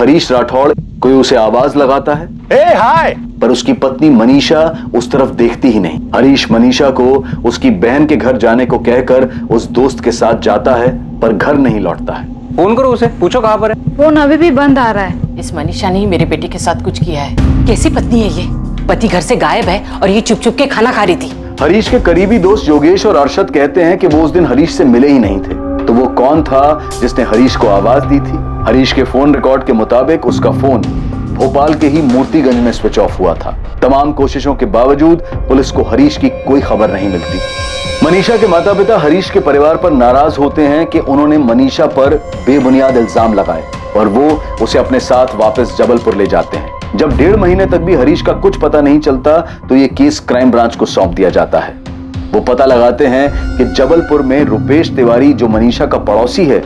हरीश राठौड़ कोई उसे आवाज लगाता है, ए हाय, पर उसकी पत्नी मनीषा उस तरफ देखती ही नहीं। हरीश मनीषा को उसकी बहन के घर जाने को कहकर उस दोस्त के साथ जाता है, पर घर नहीं लौटता है। फोन करो उसे, पूछो कहाँ पर है। फोन अभी भी बंद आ रहा है। इस मनीषा ने ही मेरे बेटे के साथ कुछ किया है। कैसी पत्नी है ये? पति घर से गायब है और ये चुप चुप के खाना खा रही थी। हरीश के करीबी दोस्त योगेश और अरशद कहते हैं कि वो उस दिन हरीश से मिले ही नहीं थे। तो वो कौन था जिसने हरीश को आवाज दी थी? हरीश के फोन रिकॉर्ड के मुताबिक उसका फोन भोपाल के ही मोतीगंज में स्विच ऑफ हुआ था। तमाम कोशिशों के बावजूद पुलिस को हरीश की कोई खबर नहीं मिलती। मनीषा के माता पिता हरीश के परिवार पर नाराज होते हैं कि उन्होंने मनीषा पर बेबुनियाद इल्जाम लगाए और वो उसे अपने साथ वापस जबलपुर ले जाते हैं। जब 1.5 महीने तक भी हरीश का कुछ पता नहीं चलता तो ये केस क्राइम ब्रांच को सौंप दिया जाता है। वो पता लगाते हैं कि जबलपुर में रुपेश तिवारी, जो मनीषा का पड़ोसी है,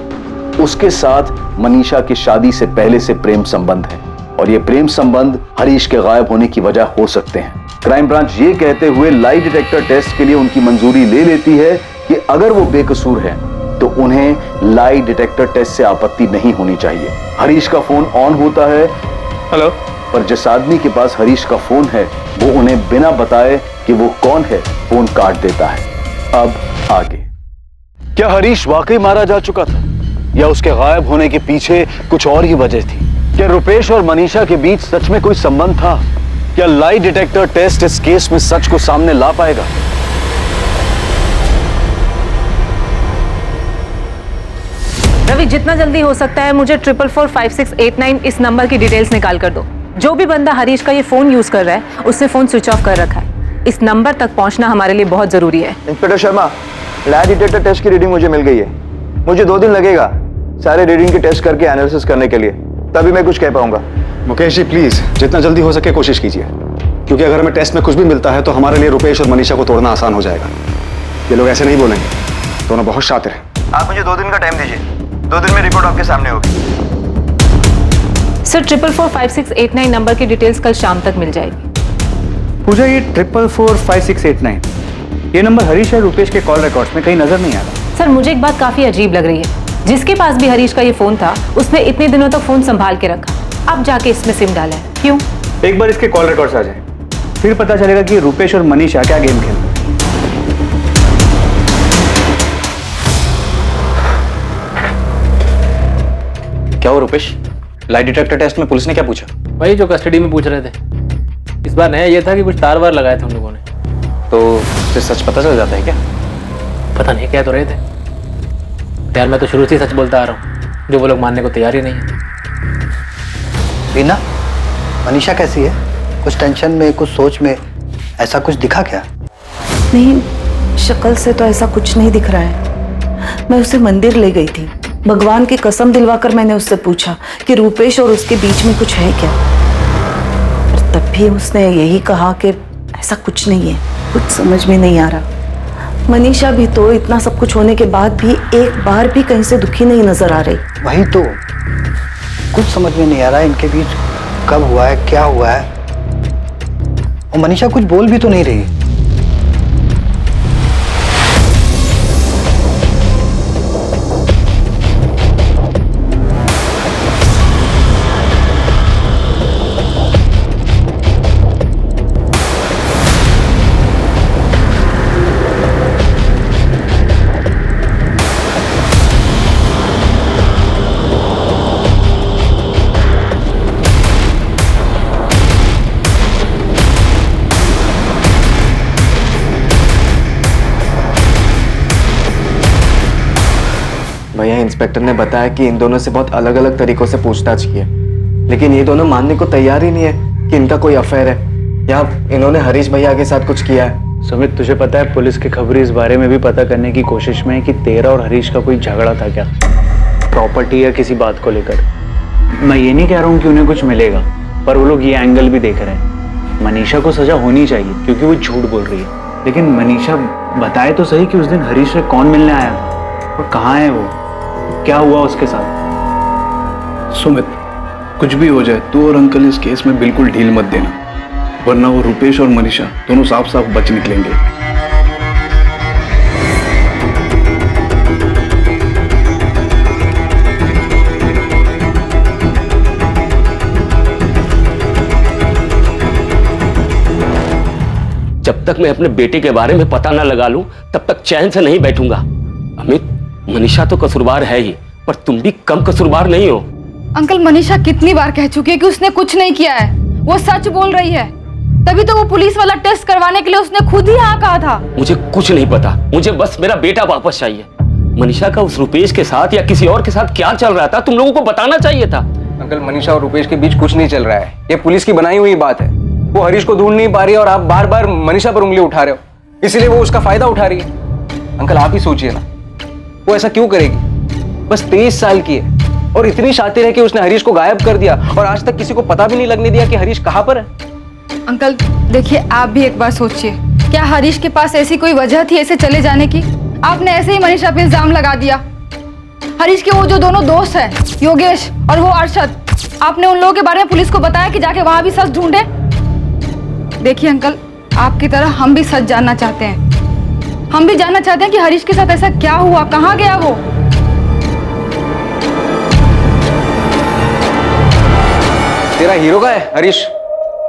उसके साथ मनीषा की शादी से पहले से प्रेम संबंध है और ये प्रेम संबंध हरीश के गायब होने की वजह हो सकते हैं। क्राइम ब्रांच ये कहते हुए लाई डिटेक्टर टेस्ट के लिए उनकी मंजूरी ले लेती है कि अगर वो बेकसूर है तो उन्हें लाई डिटेक्टर टेस्ट से आपत्ति नहीं होनी चाहिए। हरीश का फोन ऑन होता है। हेलो। पर जिस आदमी के पास हरीश का फोन है वो उन्हें बिना बताए कि वो कौन है फोन काट देता है। अब आगे, क्या हरीश वाकई मारा जा चुका था या उसके गायब होने के पीछे कुछ और ही वजह थी? क्या रुपेश और मनीषा के बीच सच में कोई संबंध था? क्या लाई डिटेक्टर टेस्ट इस केस में सच को सामने ला पाएगा? रवि, जितना जल्दी हो सकता है मुझे 444568 इस नंबर की डिटेल्स निकाल कर दो। जो भी बंदा हरीश का ये फोन यूज कर रहा है उसने फोन स्विच ऑफ कर रखा है। इस नंबर तक पहुंचना हमारे लिए बहुत जरूरी है। Inspector Sharma, lie detector test की रीडिंग मुझे मिल गई है। मुझे 2 दिन लगेगा सारे रीडिंग की टेस्ट करके एनालिसिस करने के लिए, तभी मैं कुछ कह पाऊंगा। मुकेश जी प्लीज जितना जल्दी हो सके कोशिश कीजिए, क्योंकि अगर हमें टेस्ट में कुछ भी मिलता है तो हमारे लिए रुपेश और मनीषा को तोड़ना आसान हो जाएगा। ये लोग ऐसे नहीं बोलेंगे, दोनों बहुत शातिर हैं। आप मुझे 2 दिन का टाइम दीजिए, 2 दिन में रिपोर्ट आपके सामने होगी। सर, 444568 नंबर की डिटेल्स कल शाम तक मिल जाएगी। पूजा, ये 444568 ये नंबर हरीश और रुपेश के कॉल रिकॉर्ड्स में कहीं नजर नहीं आ रहा। सर, मुझे एक बात काफी अजीब लग रही है। जिसके पास भी हरीश का ये फोन था उसने इतने दिनों तक फोन संभाल के रखा, अब जाके इसमें सिम डाला है, क्यों? एक बार इसके कॉल रिकॉर्ड्स आ जाए फिर पता चलेगा कि रुपेश और मनीषा क्या गेम खेल रहे हैं। क्या हो रुपेश, लाई डिटेक्टर टेस्ट में पुलिस ने क्या पूछा? वही जो कस्टडी में पूछ रहे थे। इस बार नया ये था कि कुछ तार वार लगाए थे हम लोगों ने। तो उससे सच पता चल जाता है क्या? पता नहीं, कह तो रहे थे। यार मैं तो शुरू से ही सच बोलता आ रहा हूँ, जो वो लोग मानने को तैयार ही नहीं है। रीना, मनीषा कैसी है? कुछ टेंशन में, कुछ सोच में, ऐसा कुछ दिखा क्या? नहीं, शक्ल से तो ऐसा कुछ नहीं दिख रहा है। मैं उसे मंदिर ले गई थी, भगवान की कसम दिलवाकर मैंने उससे पूछा कि रुपेश और उसके बीच में कुछ है क्या, पर तब भी उसने यही कहा कि ऐसा कुछ नहीं है। कुछ समझ में नहीं आ रहा। मनीषा भी तो इतना सब कुछ होने के बाद भी एक बार भी कहीं से दुखी नहीं नजर आ रही। वही तो, कुछ समझ में नहीं आ रहा इनके बीच कब हुआ है, क्या हुआ है। और मनीषा कुछ बोल भी तो नहीं रही। भैया, इंस्पेक्टर ने बताया कि इन दोनों से बहुत अलग अलग तरीकों से पूछताछ की है, लेकिन ये दोनों मानने को तैयार ही नहीं है कि इनका कोई अफेयर है या इन्होंने हरीश भैया के साथ कुछ किया है। सुमित, तुझे पता है पुलिस की खबरें इस बारे में भी पता करने की कोशिश में है कि तेरा और हरीश का कोई झगड़ा था क्या, प्रॉपर्टी या किसी बात को लेकर। मैं ये नहीं कह रहा हूँ कि उन्हें कुछ मिलेगा, पर वो लोग ये एंगल भी देख रहे हैं। मनीषा को सजा होनी चाहिए क्योंकि वो झूठ बोल रही है, लेकिन मनीषा बताए तो सही कि उस दिन हरीश से कौन मिलने आया और कहाँ है वो, क्या हुआ उसके साथ। सुमित, कुछ भी हो जाए तू और अंकल इस केस में बिल्कुल ढील मत देना, वरना वो रुपेश और मनीषा दोनों साफ साफ बच निकलेंगे। तक मैं अपने बेटे के बारे में पता न लगा लूं तब तक चैन से नहीं बैठूंगा। अमित, मनीषा तो कसूरवार है ही, पर तुम भी कम कसूरवार नहीं हो। अंकल, मनीषा कितनी बार कह चुकी है कि उसने कुछ नहीं किया है, वो सच बोल रही है। तभी तो वो पुलिस वाला टेस्ट करवाने के लिए उसने खुद ही हाँ कहा था। मुझे कुछ नहीं पता, मुझे बस मेरा बेटा वापस चाहिए। मनीषा का उस रुपेश के साथ या किसी और के साथ क्या चल रहा था, तुम लोगों को बताना चाहिए था। अंकल, मनीषा और रुपेश के बीच कुछ नहीं चल रहा है, ये पुलिस की बनाई हुई बात है। वो हरीश को ढूंढ नहीं पा रही है और आप बार बार मनीषा पर उंगली उठा रहे हो, इसलिए वो उसका फायदा उठा रही है। अंकल, आप ही सोचिए ना, वो ऐसा क्यों करेगी? बस 23 साल की है और इतनी शातिर है कि उसने हरीश को गायब कर दिया और आज तक किसी को पता भी नहीं लगने दिया कि हरीश कहाँ पर है। अंकल देखिए, आप भी एक बार सोचिए, क्या हरीश के पास ऐसी कोई वजह थी ऐसे चले जाने की? आपने ऐसे ही मनीषा पे इल्जाम लगा दिया। हरीश के वो जो दोनों दोस्त हैं, योगेश और वो अरशद, आपने उन लोगों के बारे में पुलिस को बताया कि जाके वहां भी सच ढूंढे? देखिए अंकल, आपकी तरह हम भी सच जानना चाहते हैं। हम भी जानना चाहते हैं कि हरीश के साथ ऐसा क्या हुआ, कहाँ गया वो। तेरा हीरो का है हरीश,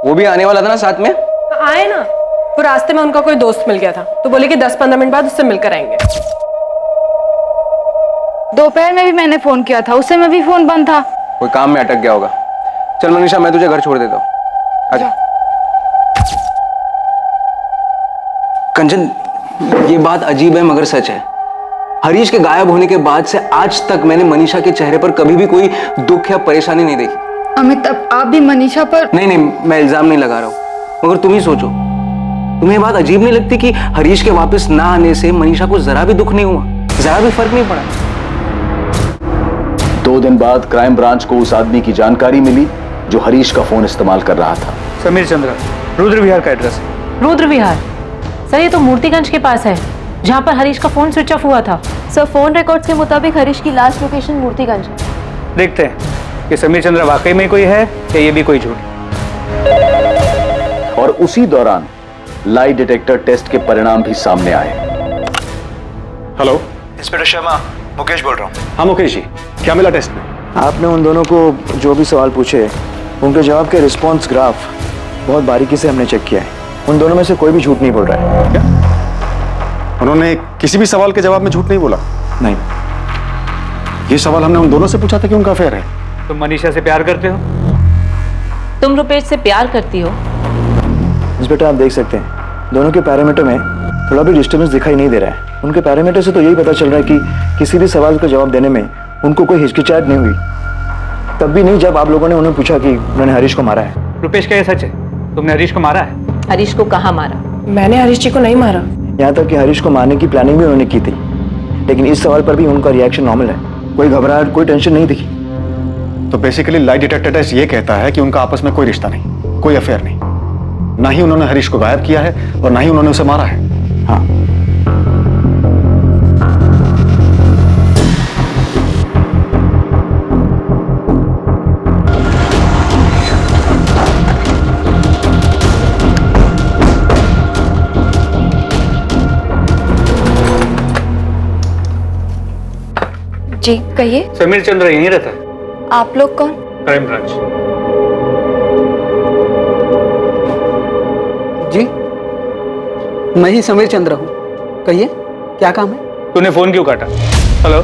वो भी आने वाला था ना साथ में? आए ना, वो रास्ते में उनका कोई दोस्त मिल गया था तो बोले कि 10-15 मिनट बाद उससे मिलकर आएंगे। दोपहर में भी मैंने फोन किया था, उस समय भी फोन बंद था। कोई काम में अटक गया होगा। चल मनीषा, मैं तुझे घर छोड़ देता हूँ, आजा। कंचन, ये बात अजीब है मगर सच है। हरीश के गायब होने के बाद से आज तक मैंने मनीषा के चेहरे पर कभी भी कोई दुख या परेशानी नहीं देखी। अमित, अब आप भी मनीषा पर... नहीं, मैं इल्जाम नहीं लगा रहा हूँ, मगर तुम ही सोचो, तुम्हें ये बात अजीब नहीं लगती कि हरीश के वापस ना आने से मनीषा को जरा भी दुख नहीं हुआ, जरा भी फर्क नहीं पड़ा? 2 दिन बाद क्राइम ब्रांच को उस आदमी की जानकारी मिली जो हरीश का फोन इस्तेमाल कर रहा था। समीर चंद्रा, रुद्र विहार का एड्रेस है। रुद्र विहार? सर ये तो मूर्तिगंज के पास है, जहाँ पर हरीश का फोन स्विच ऑफ हुआ था। सर, फोन रिकॉर्ड्स के मुताबिक हरीश की लास्ट लोकेशन मूर्तिगंज है। देखते हैं कि समीर चंद्रा वाकई में कोई है या ये भी कोई झूठ। और उसी दौरान लाई डिटेक्टर टेस्ट के परिणाम भी सामने आए। हेलो, इंस्पेक्टर शर्मा, मुकेश बोल रहा हूँ। हाँ मुकेश जी, क्या मिला टेस्ट में? आपने उन दोनों को जो भी सवाल पूछे, उनके जवाब के रिस्पॉन्स ग्राफ बहुत बारीकी से हमने चेक किया है। उन दोनों में से कोई भी झूठ नहीं बोल रहा है। क्या? उन्होंने किसी भी सवाल के जवाब में झूठ नहीं बोला? नहीं। ये सवाल हमने उन दोनों से पूछा था कि उनका अफेयर है। तुम मनीषा से प्यार करते हो? तुम रुपेश से प्यार करती हो? इंस्पेक्टर, आप देख सकते हैं दोनों के पैरामीटर में थोड़ा भी डिस्टर्बेंस दिखाई नहीं दे रहा है। उनके पैरामीटर से तो यही पता चल रहा है कि किसी भी सवाल का जवाब देने में उनको कोई हिचकिचाहट नहीं हुई, तब भी नहीं जब आप लोगों ने उन्हें पूछा कि उन्होंने हरीश को मारा है। रुपेश, क्या ये सच है? तुमने हरीश को मारा है? हरीश को कहाँ मारा? मैंने हरीश जी को नहीं मारा। यहाँ तक कि हरीश को मारने की प्लानिंग भी उन्होंने की थी, लेकिन इस सवाल पर भी उनका रिएक्शन नॉर्मल है, कोई घबराहट, कोई टेंशन नहीं दिखी। तो बेसिकली लाई डिटेक्टर टेस्ट ये कहता है कि उनका आपस में कोई रिश्ता नहीं, कोई अफेयर नहीं। ना ही उन्होंने हरीश को गायब किया है और ना ही उन्होंने उसे मारा है। हाँ, जी कहिए। समीर चंद्रा यहीं रहता है। आप लोग कौन? Crime branch. जी, मैं ही समीर चंद्र हूँ। कहिए, क्या काम है? तूने फोन क्यों काटा? हेलो,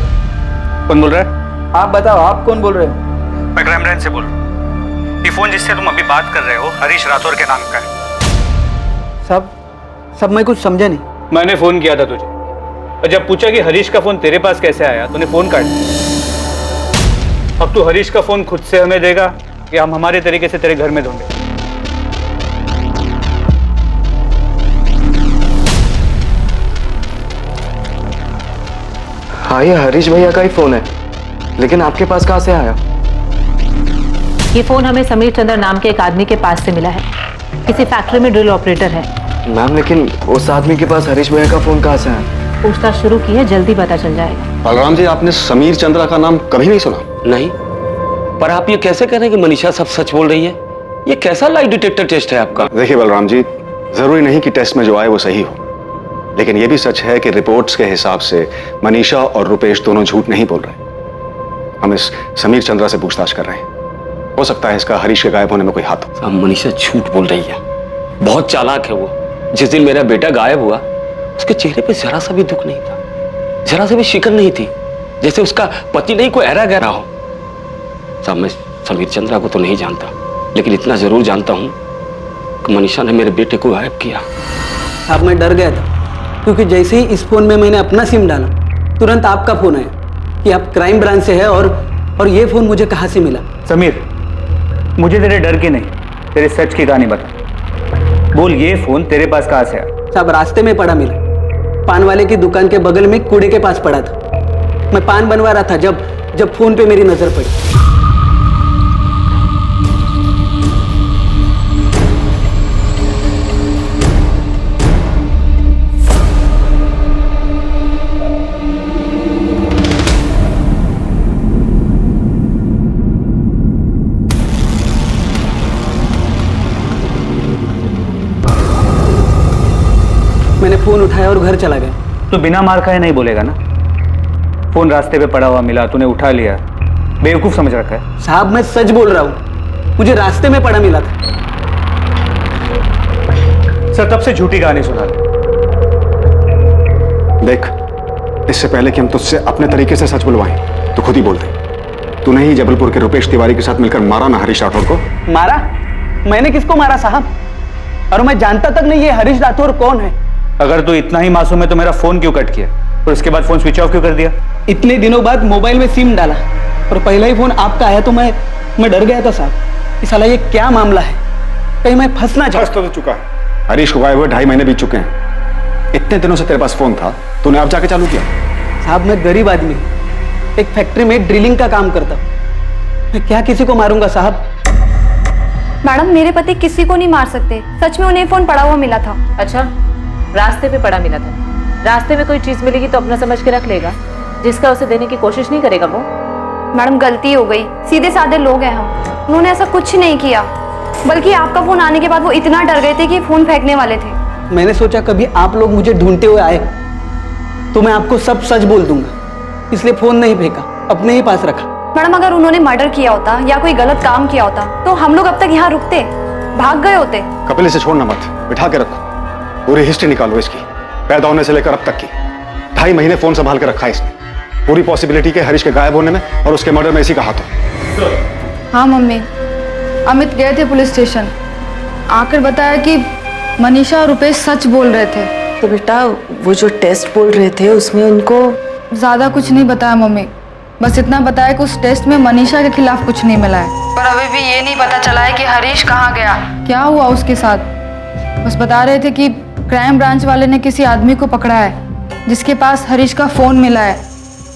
कौन बोल रहा है? आप बताओ, आप कौन बोल रहे हो? मैं क्राइम ब्रांच से बोल रहा हूँ। ये फोन जिससे तुम अभी बात कर रहे हो हरीश राठौर के नाम का है। सब मैं कुछ समझा नहीं। मैंने फोन किया था तुझे और जब पूछा कि हरीश का फोन तेरे पास कैसे आया, तूने फोन काट दिया। अब तू हरीश का फोन खुद से हमें देगा कि हम हमारे तरीके से तेरे घर में ढूंढे? हाँ, ये हरीश भैया का ही फोन है, लेकिन आपके पास कहाँ से आया? ये फोन हमें समीर चंद्र नाम के एक आदमी के पास से मिला है, किसी फैक्ट्री में ड्रिल ऑपरेटर है। मैम, लेकिन उस आदमी के पास हरीश भैया का फोन कहाँ से आया? पूछताछ शुरू की है, जल्दी पता चल जाएगा। बलराम जी, आपने समीर चंद्रा का नाम कभी नहीं सुना? नहीं, पर आप ये कैसे कह रहे हैं कि मनीषा सब सच बोल रही है? ये कैसा लाई डिटेक्टर टेस्ट है आपका? देखिए बलराम जी, जरूरी नहीं कि टेस्ट में जो आए वो सही हो, लेकिन ये भी सच है कि रिपोर्ट्स के हिसाब से मनीषा और रुपेश दोनों झूठ नहीं बोल रहे। हम इस समीर चंद्रा से पूछताछ कर रहे हैं, हो सकता है इसका हरीश के गायब होने में कोई हाथ हो। अब मनीषा झूठ बोल रही है, बहुत चालाक है वो। जिस दिन मेरा बेटा गायब हुआ उसके चेहरे पे जरा सा भी दुख नहीं था, जरा सा भी शिकन नहीं थी, जैसे उसका पति नहीं कोई ऐरा गहरा हो। साहब मैं समीर चंद्रा को तो नहीं जानता, लेकिन इतना जरूर जानता हूं कि मनीषा ने मेरे बेटे को गायब किया। साहब मैं डर गया था, क्योंकि जैसे ही इस फोन में मैंने अपना सिम डाला तुरंत आपका फोन आया कि आप क्राइम ब्रांच से है और ये फोन मुझे कहाँ से मिला। समीर, मुझे तेरे डर की नहीं, तेरे सच की कहानी बता। बोल, ये फोन तेरे पास कहाँ से आया? साहब रास्ते में पड़ा मिला, पान वाले की दुकान के बगल में कूड़े के पास पड़ा था। मैं पान बनवा रहा था जब फोन पे मेरी नजर पड़ी। मैंने फोन उठाया और घर चला गया। तो बिना मार खाए नहीं बोलेगा ना? फोन रास्ते पे पड़ा हुआ मिला, तूने उठा लिया, बेवकूफ समझ रखा है। साहब मैं सच बोल रहा हूँ, मुझे रास्ते में पड़ा मिला था। सर तब से झूठी कहानी सुना ले। देख, इससे पहले कि हम तुझसे अपने तरीके से सच बुलवाएं तो खुद ही बोल दे, तूने ही जबलपुर के रुपेश तिवारी के साथ मिलकर मारा ना हरीश राठौर को? मारा? मैंने किसको मारा साहब? और मैं जानता तक नहीं ये हरीश राठौर कौन है। अगर तू इतना ही मासूम है तो मेरा फोन क्यों कट किया और उसके बाद फोन स्विच ऑफ क्यों कर दिया? इतने दिनों बाद मोबाइल में सिम डाला और पहला ही फोन आपका आया तो मैं डर गया था साहब। इस साला ये क्या मामला है, कहीं मैं फंसना चाहता। तो चुका है, हरीश को गायब हुए 2.5 महीने बीत चुके हैं। इतने दिनों से तेरे पास फोन था, तूने अब जाके चालू किया? साहब मैं गरीब आदमी, एक फैक्ट्री में ड्रिलिंग का काम करता हूँ, मैं क्या किसी को मारूंगा साहब? मैडम मेरे पति किसी को नहीं मार सकते, सच में उन्हें फोन पड़ा हुआ मिला था। अच्छा, रास्ते पे पड़ा मिला था। रास्ते में कोई चीज मिलेगी तो अपना समझ के रख लेगा, जिसका उसे देने की कोशिश नहीं करेगा वो। मैडम गलती हो गई, सीधे साधे लोग हैं हम, उन्होंने ऐसा कुछ नहीं किया। बल्कि आपका फोन आने के बाद वो इतना डर गए थे कि फोन फेंकने वाले थे। मैंने सोचा कभी आप लोग मुझे ढूंढते हुए आए तो मैं आपको सब सच बोल दूंगा, इसलिए फोन नहीं फेंका, अपने ही पास रखा। मैडम अगर उन्होंने मर्डर किया होता या कोई गलत काम किया होता तो हम लोग अब तक यहाँ रुकते, भाग गए होते। कपिल इसे छोड़ना मत, बिठा के रखो, पूरी हिस्ट्री निकालो इसकी, पैदा होने से लेकर अब तक की। 2.5 महीने फोन संभाल के रखा है इसने, पूरी पॉसिबिलिटी के हरीश के गायब होने में और उसके मर्डर में इसी का हाथ हो। हाँ मम्मी, अमित गए थे पुलिस स्टेशन, आकर बताया कि मनीषा और रुपेश सच बोल रहे थे। तो बेटा वो जो टेस्ट बोल रहे थे उसमें उनको ज्यादा कुछ नहीं बताया मम्मी, बस इतना बताया कि उस टेस्ट में मनीषा के खिलाफ कुछ नहीं मिला है। पर अभी भी ये नहीं पता चला है कि हरीश कहाँ गया, क्या हुआ उसके साथ। बस बता रहे थे कि क्राइम ब्रांच वाले ने किसी आदमी को पकड़ा है जिसके पास हरीश का फोन मिला है,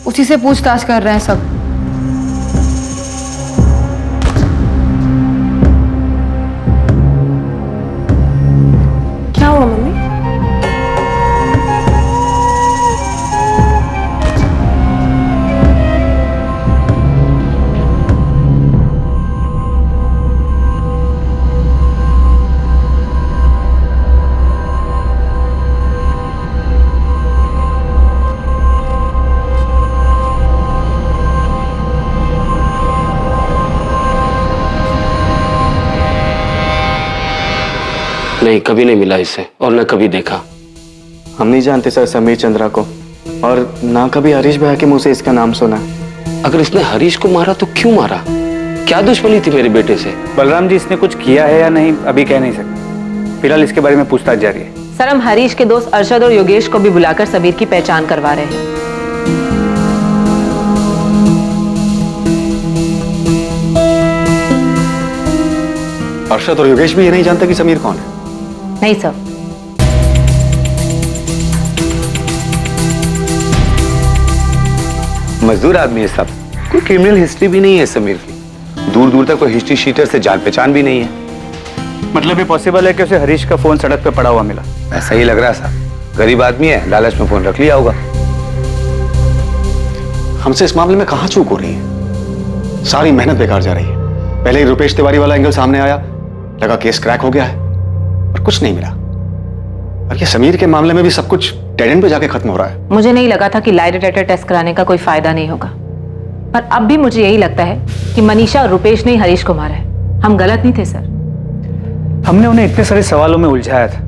उसी से पूछताछ कर रहे हैं सब। क्या हुआ मम्मी? नहीं, कभी नहीं मिला इससे और न कभी देखा। हम नहीं जानते सर समीर चंद्रा को, और ना कभी हरीश भैया के मुंह से इसका नाम सुना। अगर इसने हरीश को मारा तो क्यों मारा? क्या दुश्मनी थी मेरे बेटे से? बलराम जी, इसने कुछ किया है या नहीं अभी कह नहीं सकते, फिलहाल इसके बारे में पूछताछ जारी है। सर हम हरीश के दोस्त अरशद और योगेश को भी बुलाकर समीर की पहचान करवा रहे हैं। अरशद और योगेश भी ये नहीं जानते कि समीर कौन है? नहीं सर। मजदूर आदमी है सब, कोई क्रिमिनल हिस्ट्री भी नहीं है समीर की, दूर दूर तक कोई हिस्ट्री शीटर से जान पहचान भी नहीं है। मतलब ये पॉसिबल है कि उसे हरीश का फोन सड़क पे पड़ा हुआ मिला? ऐसा ही लग रहा साहब, गरीब आदमी है, लालच में फोन रख लिया होगा। हमसे इस मामले में कहां चूक हो रही है, सारी मेहनत बेकार जा रही है। पहले ही रुपेश तिवारी वाला एंगल सामने आया, लगा केस क्रैक हो गया है, और कुछ नहीं मिला। और ये समीर के मामले में भी सब कुछ डेड एंड पे जाके खत्म हो रहा है। मुझे नहीं लगा था कि लाई डिटेक्टर टेस्ट कराने का कोई फायदा नहीं होगा, पर अब भी मुझे यही लगता है कि मनीषा और रुपेश ने ही हरीश को मारा है। हम गलत नहीं थे सर। हमने उन्हें इतने सारे सवालों में उलझाया था,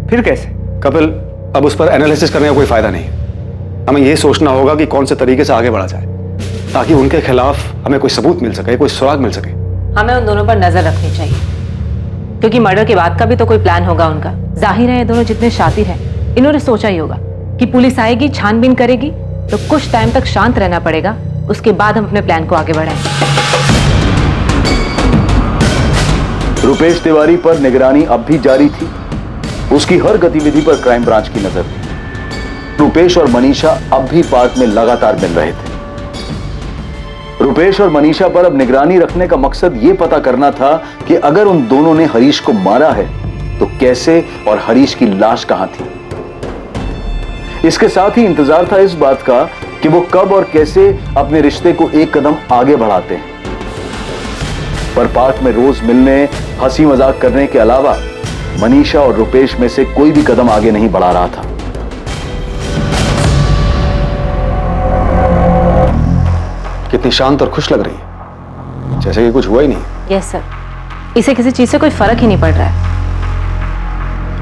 फिर कैसे? कपिल, अब उस पर एनालिसिस करने का कोई फायदा नहीं है। हमें यह सोचना होगा कि कौन से तरीके से आगे बढ़ा जाए ताकि उनके खिलाफ हमें कोई सबूत मिल सके, कोई सुराग मिल सके। हमें उन दोनों पर नजर रखनी चाहिए, क्योंकि मर्डर के बाद का भी तो कोई प्लान होगा उनका। जाहिर है ये दोनों जितने शातिर हैं, इन्होंने सोचा ही होगा कि पुलिस आएगी, छानबीन करेगी, तो कुछ टाइम तक शांत रहना पड़ेगा, उसके बाद हम अपने प्लान को आगे बढ़ाएंगे। रुपेश तिवारी पर निगरानी अब भी जारी थी। उसकी हर गतिविधि पर क्राइम ब्रांच की नजर थी। रुपेश और मनीषा अब भी पार्क में लगातार मिल रहे थे। रुपेश और मनीषा पर अब निगरानी रखने का मकसद यह पता करना था कि अगर उन दोनों ने हरीश को मारा है तो कैसे और हरीश की लाश कहां थी। इसके साथ ही इंतजार था इस बात का कि वो कब और कैसे अपने रिश्ते को एक कदम आगे बढ़ाते हैं। पर पार्क में रोज मिलने, हंसी मजाक करने के अलावा मनीषा और रुपेश में से कोई भी कदम आगे नहीं बढ़ा रहा था। कितनी शांत और खुश लग रही है, जैसे कि कुछ हुआ ही नहीं। यस सर, इसे किसी चीज से कोई फर्क ही नहीं पड़ रहा है।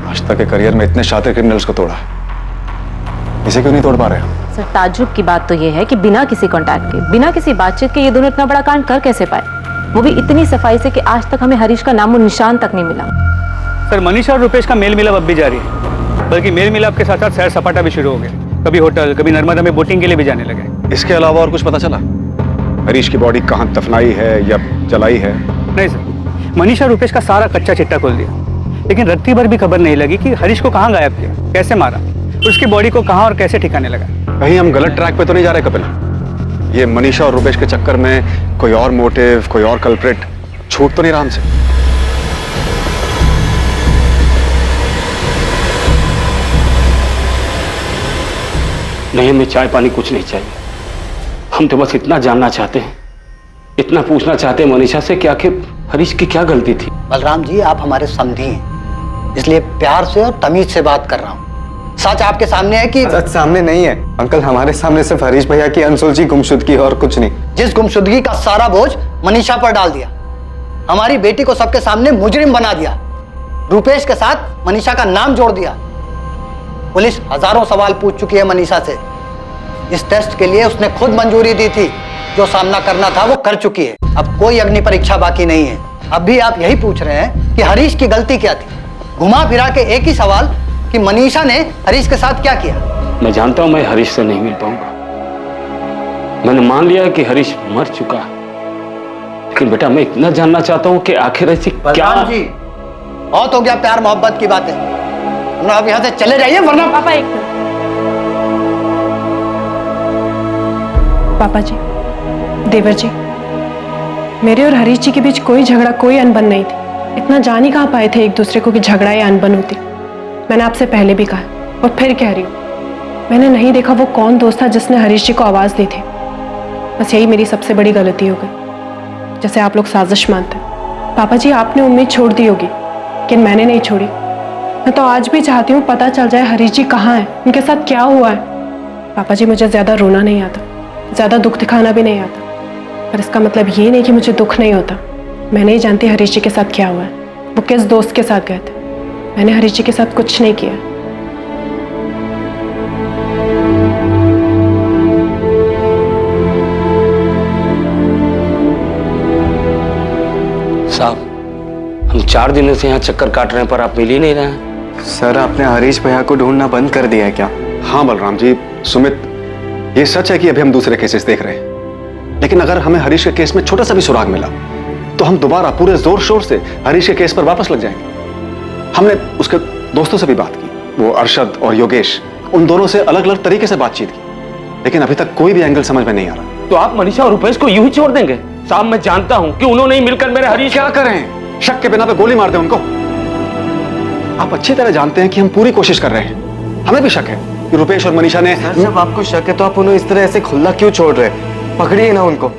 आज तक के करियर में इतने शातिर क्रिमिनल्स को तोड़ा है, इसे क्यों नहीं तोड़ पा रहे हो? सर, ताज्जुब की बात तो यह है कि बिना किसी कांटेक्ट के, बिना किसी बातचीत के ये दोनों इतना बड़ा कांड कर कैसे पाए, वो भी इतनी सफाई से कि आज तक हमें हरीश का नामो निशान तक नहीं मिला। सर, मनीषा और रुपेश का मेल मिलाप अब भी जारी है, बल्कि मेल मिलाप के साथ साथ सैर सपाटा भी शुरू हो गया। कभी होटल, कभी नर्मदा में बोटिंग के लिए भी जाने लगे। इसके अलावा और कुछ पता चला? हरीश की बॉडी कहां दफनाई है या जलाई है? नहीं सर, मनीषा और रुपेश का सारा कच्चा चिट्टा खोल दिया, लेकिन रत्ती भर भी खबर नहीं लगी कि हरीश को कहाँ गायब किया, कैसे मारा, उसकी बॉडी को कहाँ और कैसे ठिकाने लगा। कहीं हम गलत ट्रैक पे तो नहीं जा रहे कपिल? ये मनीषा और रुपेश के चक्कर में कोई और मोटिव, कोई और कल्प्रिट छूट तो नहीं रहा हमसे? नहीं, हमें चाय पानी कुछ नहीं चाहिए। हम तो बस इतना जानना चाहते हैं, इतना पूछना चाहते हैं मनीषा से कि आखिर हरीश की क्या गलती थी। बलराम जी, आप हमारे समधी हैं, इसलिए प्यार से और तमीज से बात कर रहा हूँ। सच आपके सामने है कि सच सामने नहीं है अंकल, हमारे सामने सिर्फ हरीश भैया की अनसुलझी गुमशुदगी और कुछ नहीं। जिस गुमशुदगी का सारा बोझ मनीषा पर डाल दिया, हमारी बेटी को सबके सामने मुजरिम बना दिया, रुपेश के साथ मनीषा का नाम जोड़ दिया। पुलिस हजारों सवाल पूछ चुकी है मनीषा से। इस टेस्ट के लिए उसने खुद मंजूरी दी थी, जो सामना करना था वो कर चुकी है। अब कोई अग्नि परीक्षा बाकी नहीं है। अब भी आप यही पूछ रहे हैं कि हरीश की गलती क्या थी, घुमा फिरा के एक ही सवाल कि मनीषा ने हरीश के साथ क्या किया। मैं जानता हूं मैं हरीश से नहीं मिल पाऊंगा। मैंने मान लिया कि हरीश मर चुका है, लेकिन बेटा मैं इतना जानना चाहता हूं कि आखिर ऐसी क्या। जी, बहुत हो गया प्यार मोहब्बत की बातें, आप यहाँ से चले जाइए वरना। पापा एक मिनट। पापा जी, देवर जी, मेरे और हरीश जी के बीच कोई झगड़ा, कोई अनबन नहीं थी। इतना जान ही कहाँ पाए थे एक दूसरे को कि झगड़ा या अनबन होती। मैंने आपसे पहले भी कहा और फिर कह रही हूँ, मैंने नहीं देखा वो कौन दोस्त था जिसने हरीश जी को आवाज़ दी थी। बस यही मेरी सबसे बड़ी गलती हो गई, जैसे आप लोग साजिश मानते हैं। पापा जी, आपने उम्मीद छोड़ दी होगी, लेकिन मैंने नहीं छोड़ी। मैं तो आज भी चाहती हूँ पता चल जाए हरीश जी कहाँ हैं, उनके साथ क्या हुआ है। पापा जी, मुझे ज़्यादा रोना नहीं आता, ज़्यादा दुख दिखाना भी नहीं आता, पर इसका मतलब ये नहीं कि मुझे दुख नहीं होता। मैं नहीं जानती हरीश जी के साथ क्या हुआ है, वो किस दोस्त के साथ गए थे। मैंने हरीश जी के साथ कुछ नहीं किया। साहब, हम 4 दिनों से यहाँ चक्कर काट रहे हैं पर आप मिल ही नहीं रहे हैं। सर, आपने हरीश भैया को ढूंढना बंद कर दिया है क्या? हाँ बलराम जी, सुमित, ये सच है कि अभी हम दूसरे केसेस देख रहे हैं, लेकिन अगर हमें हरीश के केस में छोटा सा भी सुराग मिला तो हम दोबारा पूरे जोर शोर से हरीश के केस पर वापस लग जाएंगे। हमने उसके दोस्तों से भी बात की, वो अरशद और योगेश, उन दोनों से अलग अलग तरीके से बातचीत की, लेकिन अभी तक कोई भी एंगल समझ में नहीं आ रहा। तो आप मनीषा और रुपेश को यूं ही छोड़ देंगे? साहब, मैं जानता हूं कि उन्होंने ही मिलकर मेरे हरीश। क्या करें? शक के बिना पे गोली मार दें उनको? आप अच्छी तरह जानते हैं कि हम पूरी कोशिश कर रहे हैं। हमें भी शक है कि रुपेश और मनीषा ने। जब आपको शक है तो आप उन्हें इस तरह ऐसे खुला क्यों छोड़ रहे? पकड़िए ना उनको।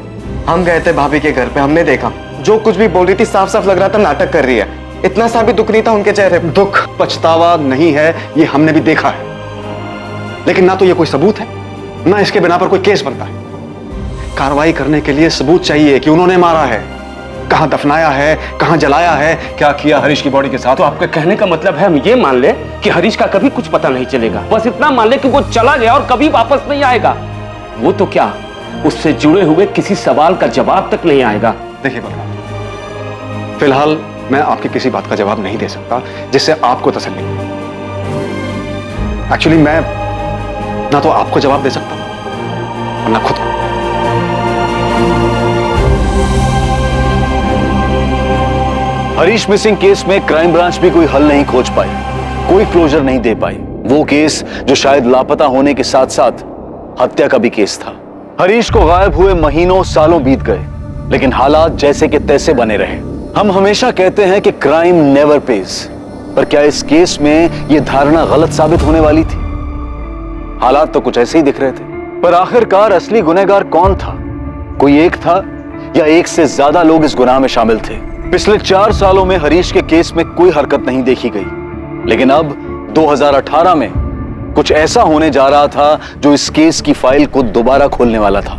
हम गए थे भाभी के घर पे, हमने देखा जो कुछ भी बोल रही थी साफ साफ लग रहा था नाटक कर रही है। इतना सा भी दुख नहीं था उनके चेहरे पे। दुख पछतावा नहीं है, ये हमने भी देखा है, लेकिन ना तो ये कोई सबूत है, ना इसके बिना पर कोई केस बनता है। कार्रवाई करने के लिए सबूत चाहिए कि उन्होंने मारा है। कहां दफनाया है, कहां जलाया है, क्या किया हरीश की बॉडी के साथ। तो आपके कहने का मतलब है हम ये मान ले कि हरीश का कभी कुछ पता नहीं चलेगा, बस इतना मान ले कि वो चला गया और कभी वापस नहीं आएगा। वो तो क्या, उससे जुड़े हुए किसी सवाल का जवाब तक नहीं आएगा। देखिए बलवान, फिलहाल मैं आपकी किसी बात का जवाब नहीं दे सकता जिससे आपको तसल्ली हो। एक्चुअली मैं ना तो आपको जवाब दे सकता हूं और ना खुद को। हरीश मिसिंग केस में क्राइम ब्रांच भी कोई हल नहीं खोज पाई, कोई क्लोजर नहीं दे पाई। वो केस जो शायद लापता होने के साथ साथ हत्या का भी केस था। हरीश को गायब हुए महीनों सालों बीत गए, लेकिन हालात जैसे के तैसे बने रहे। हम हमेशा कहते हैं कि क्राइम नेवर पेज, पर क्या इस केस में यह धारणा गलत साबित होने वाली थी? हालात तो कुछ ऐसे ही दिख रहे थे, पर आखिरकार असली गुनहगार कौन था? कोई एक था या एक से ज्यादा लोग इस गुनाह में शामिल थे? पिछले 4 सालों में हरीश के केस में कोई हरकत नहीं देखी गई, लेकिन अब 2018 में कुछ ऐसा होने जा रहा था जो इस केस की फाइल को दोबारा खोलने वाला था।